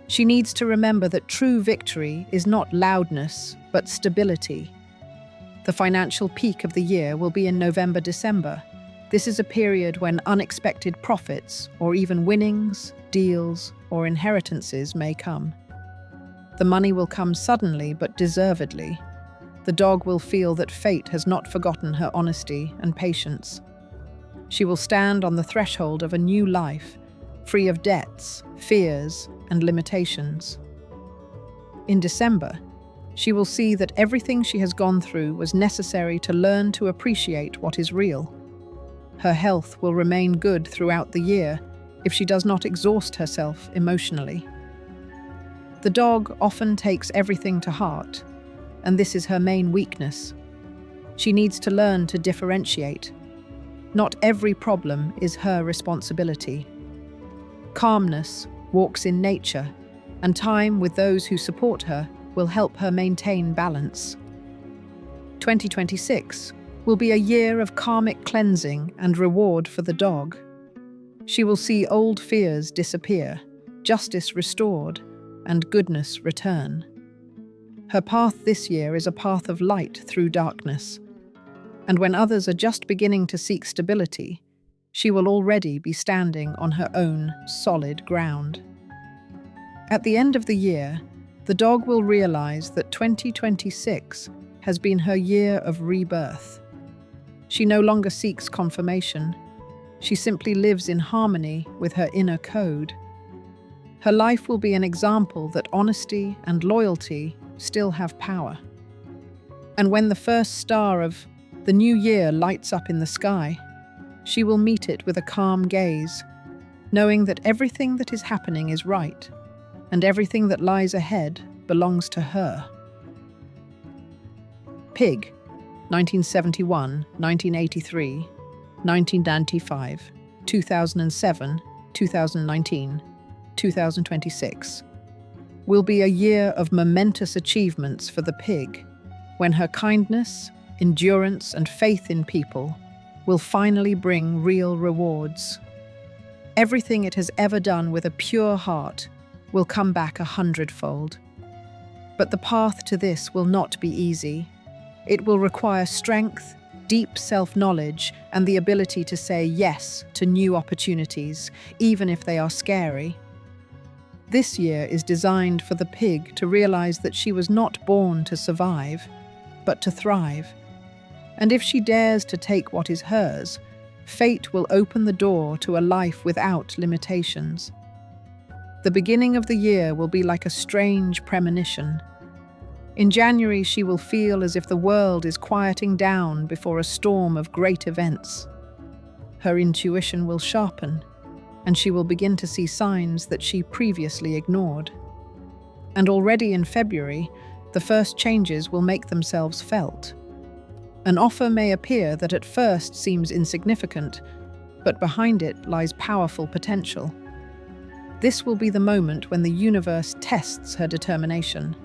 She needs to remember that true victory is not loudness, but stability. The financial peak of the year will be in November-December. This is a period when unexpected profits, or even winnings, deals, or inheritances may come. The money will come suddenly but deservedly. The dog will feel that fate has not forgotten her honesty and patience. She will stand on the threshold of a new life, free of debts, fears, and limitations. In December, she will see that everything she has gone through was necessary to learn to appreciate what is real. Her health will remain good throughout the year if she does not exhaust herself emotionally. The dog often takes everything to heart, and this is her main weakness. She needs to learn to differentiate. Not every problem is her responsibility. Calmness walks in nature, and time with those who support her will help her maintain balance. 2026 will be a year of karmic cleansing and reward for the dog. She will see old fears disappear, justice restored, and goodness return. Her path this year is a path of light through darkness, and when others are just beginning to seek stability, she will already be standing on her own solid ground. At the end of the year, the dog will realize that 2026 has been her year of rebirth. She no longer seeks confirmation. She simply lives in harmony with her inner code. Her life will be an example that honesty and loyalty still have power. And when the first star of the new year lights up in the sky, she will meet it with a calm gaze, knowing that everything that is happening is right, and everything that lies ahead belongs to her. Pig, 1971, 1983, 1995, 2007, 2019, 2026, will be a year of momentous achievements for the pig, when her kindness, endurance, and faith in people will finally bring real rewards. Everything it has ever done with a pure heart will come back 100-fold. But the path to this will not be easy. It will require strength, deep self-knowledge, and the ability to say yes to new opportunities, even if they are scary. This year is designed for the pig to realize that she was not born to survive, but to thrive. And if she dares to take what is hers, fate will open the door to a life without limitations. The beginning of the year will be like a strange premonition. In January, she will feel as if the world is quieting down before a storm of great events. Her intuition will sharpen, and she will begin to see signs that she previously ignored. And already in February, the first changes will make themselves felt. An offer may appear that at first seems insignificant, but behind it lies powerful potential. This will be the moment when the universe tests her determination.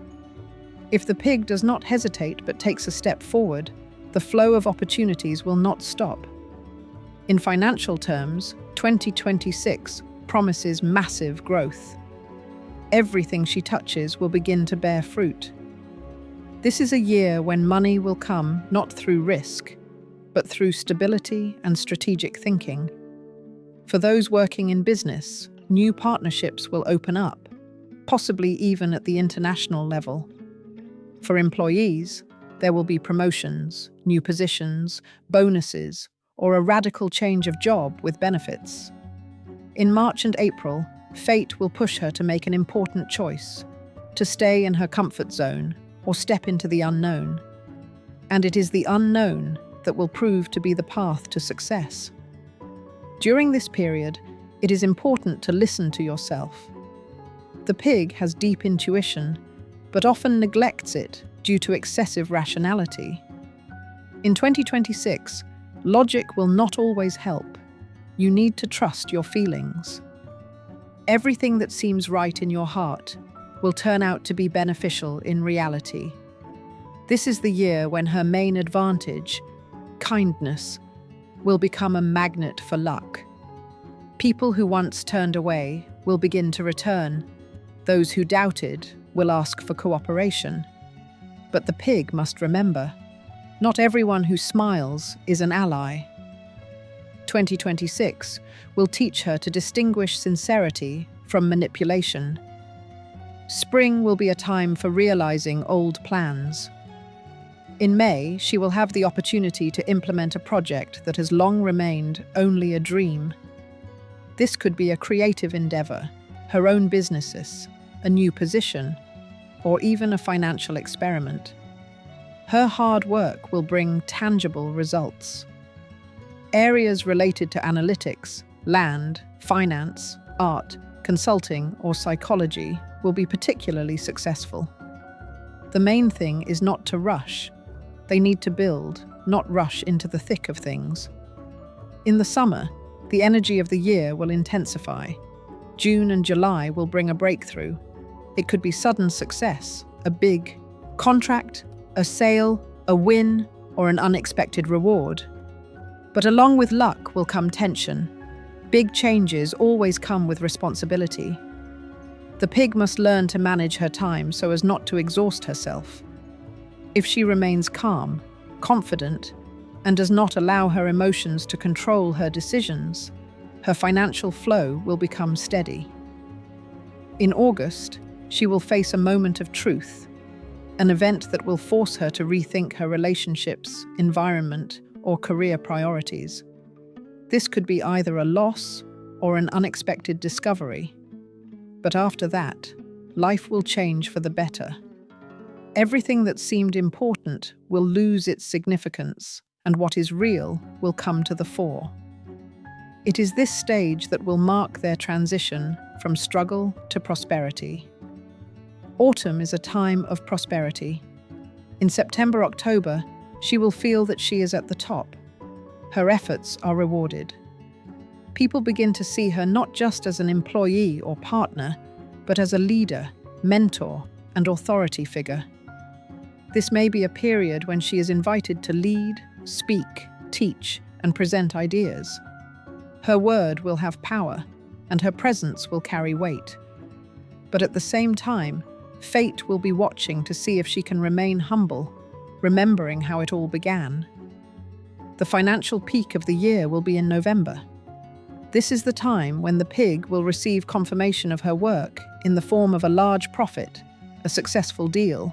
If the pig does not hesitate but takes a step forward, the flow of opportunities will not stop. In financial terms, 2026 promises massive growth. Everything she touches will begin to bear fruit. This is a year when money will come not through risk, but through stability and strategic thinking. For those working in business, new partnerships will open up, possibly even at the international level. For employees, there will be promotions, new positions, bonuses, or a radical change of job with benefits. In March and April, fate will push her to make an important choice, to stay in her comfort zone or step into the unknown. And it is the unknown that will prove to be the path to success. During this period, it is important to listen to yourself. The pig has deep intuition, but often neglects it due to excessive rationality. In 2026, logic will not always help. You need to trust your feelings. Everything that seems right in your heart will turn out to be beneficial in reality. This is the year when her main advantage, kindness, will become a magnet for luck. People who once turned away will begin to return. Those who doubted will ask for cooperation. But the pig must remember, not everyone who smiles is an ally. 2026 will teach her to distinguish sincerity from manipulation. Spring will be a time for realizing old plans. In May, she will have the opportunity to implement a project that has long remained only a dream. This could be a creative endeavor, her own businesses, a new position, or even a financial experiment. Her hard work will bring tangible results. Areas related to analytics, land, finance, art, consulting, or psychology will be particularly successful. The main thing is not to rush. They need to build, not rush into the thick of things. In the summer, the energy of the year will intensify. June and July will bring a breakthrough. It could be sudden success, a big contract, a sale, a win, or an unexpected reward. But along with luck will come tension. Big changes always come with responsibility. The pig must learn to manage her time so as not to exhaust herself. If she remains calm, confident, and does not allow her emotions to control her decisions, her financial flow will become steady. In August, she will face a moment of truth, an event that will force her to rethink her relationships, environment, or career priorities. This could be either a loss or an unexpected discovery. But after that, life will change for the better. Everything that seemed important will lose its significance, and what is real will come to the fore. It is this stage that will mark their transition from struggle to prosperity. Autumn is a time of prosperity. In September-October, she will feel that she is at the top. Her efforts are rewarded. People begin to see her not just as an employee or partner, but as a leader, mentor, and authority figure. This may be a period when she is invited to lead, speak, teach, and present ideas. Her word will have power, and her presence will carry weight. But at the same time, fate will be watching to see if she can remain humble, remembering how it all began. The financial peak of the year will be in November. This is the time when the pig will receive confirmation of her work in the form of a large profit, a successful deal,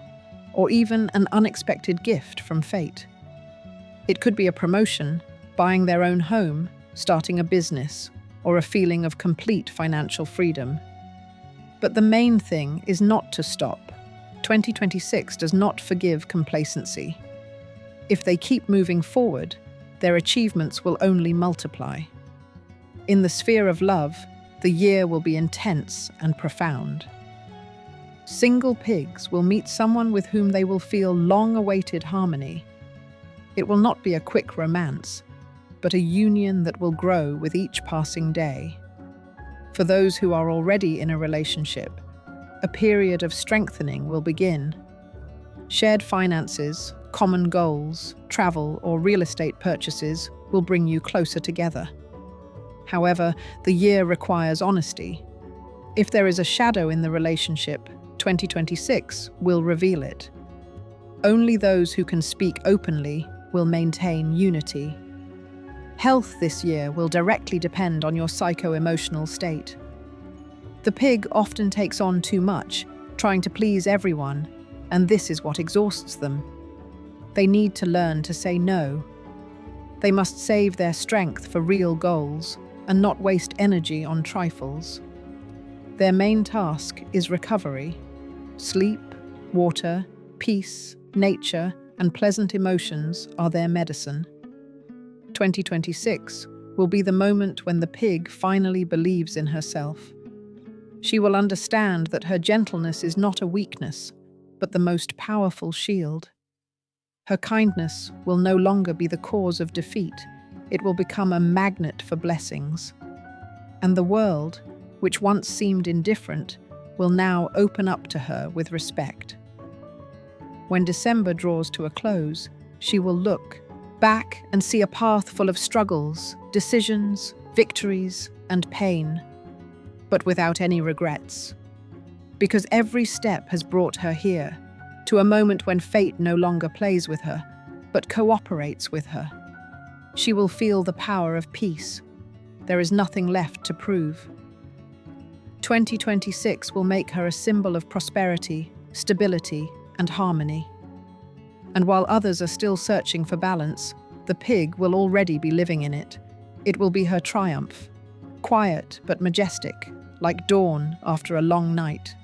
or even an unexpected gift from fate. It could be a promotion, buying their own home, starting a business, or a feeling of complete financial freedom. But the main thing is not to stop. 2026 does not forgive complacency. If they keep moving forward, their achievements will only multiply. In the sphere of love, the year will be intense and profound. Single pigs will meet someone with whom they will feel long-awaited harmony. It will not be a quick romance, but a union that will grow with each passing day. For those who are already in a relationship, a period of strengthening will begin. Shared finances, common goals, travel, or real estate purchases will bring you closer together. However, the year requires honesty. If there is a shadow in the relationship, 2026 will reveal it. Only those who can speak openly will maintain unity. Health this year will directly depend on your psycho-emotional state. The pig often takes on too much, trying to please everyone, and this is what exhausts them. They need to learn to say no. They must save their strength for real goals and not waste energy on trifles. Their main task is recovery. Sleep, water, peace, nature, and pleasant emotions are their medicine. 2026 will be the moment when the pig finally believes in herself. She will understand that her gentleness is not a weakness, but the most powerful shield. Her kindness will no longer be the cause of defeat. It will become a magnet for blessings. And the world, which once seemed indifferent, will now open up to her with respect. When December draws to a close, she will look back and see a path full of struggles, decisions, victories, and pain, but without any regrets. Because every step has brought her here, to a moment when fate no longer plays with her, but cooperates with her. She will feel the power of peace. There is nothing left to prove. 2026 will make her a symbol of prosperity, stability, and harmony. And while others are still searching for balance, the pig will already be living in it. It will be her triumph, quiet but majestic, like dawn after a long night.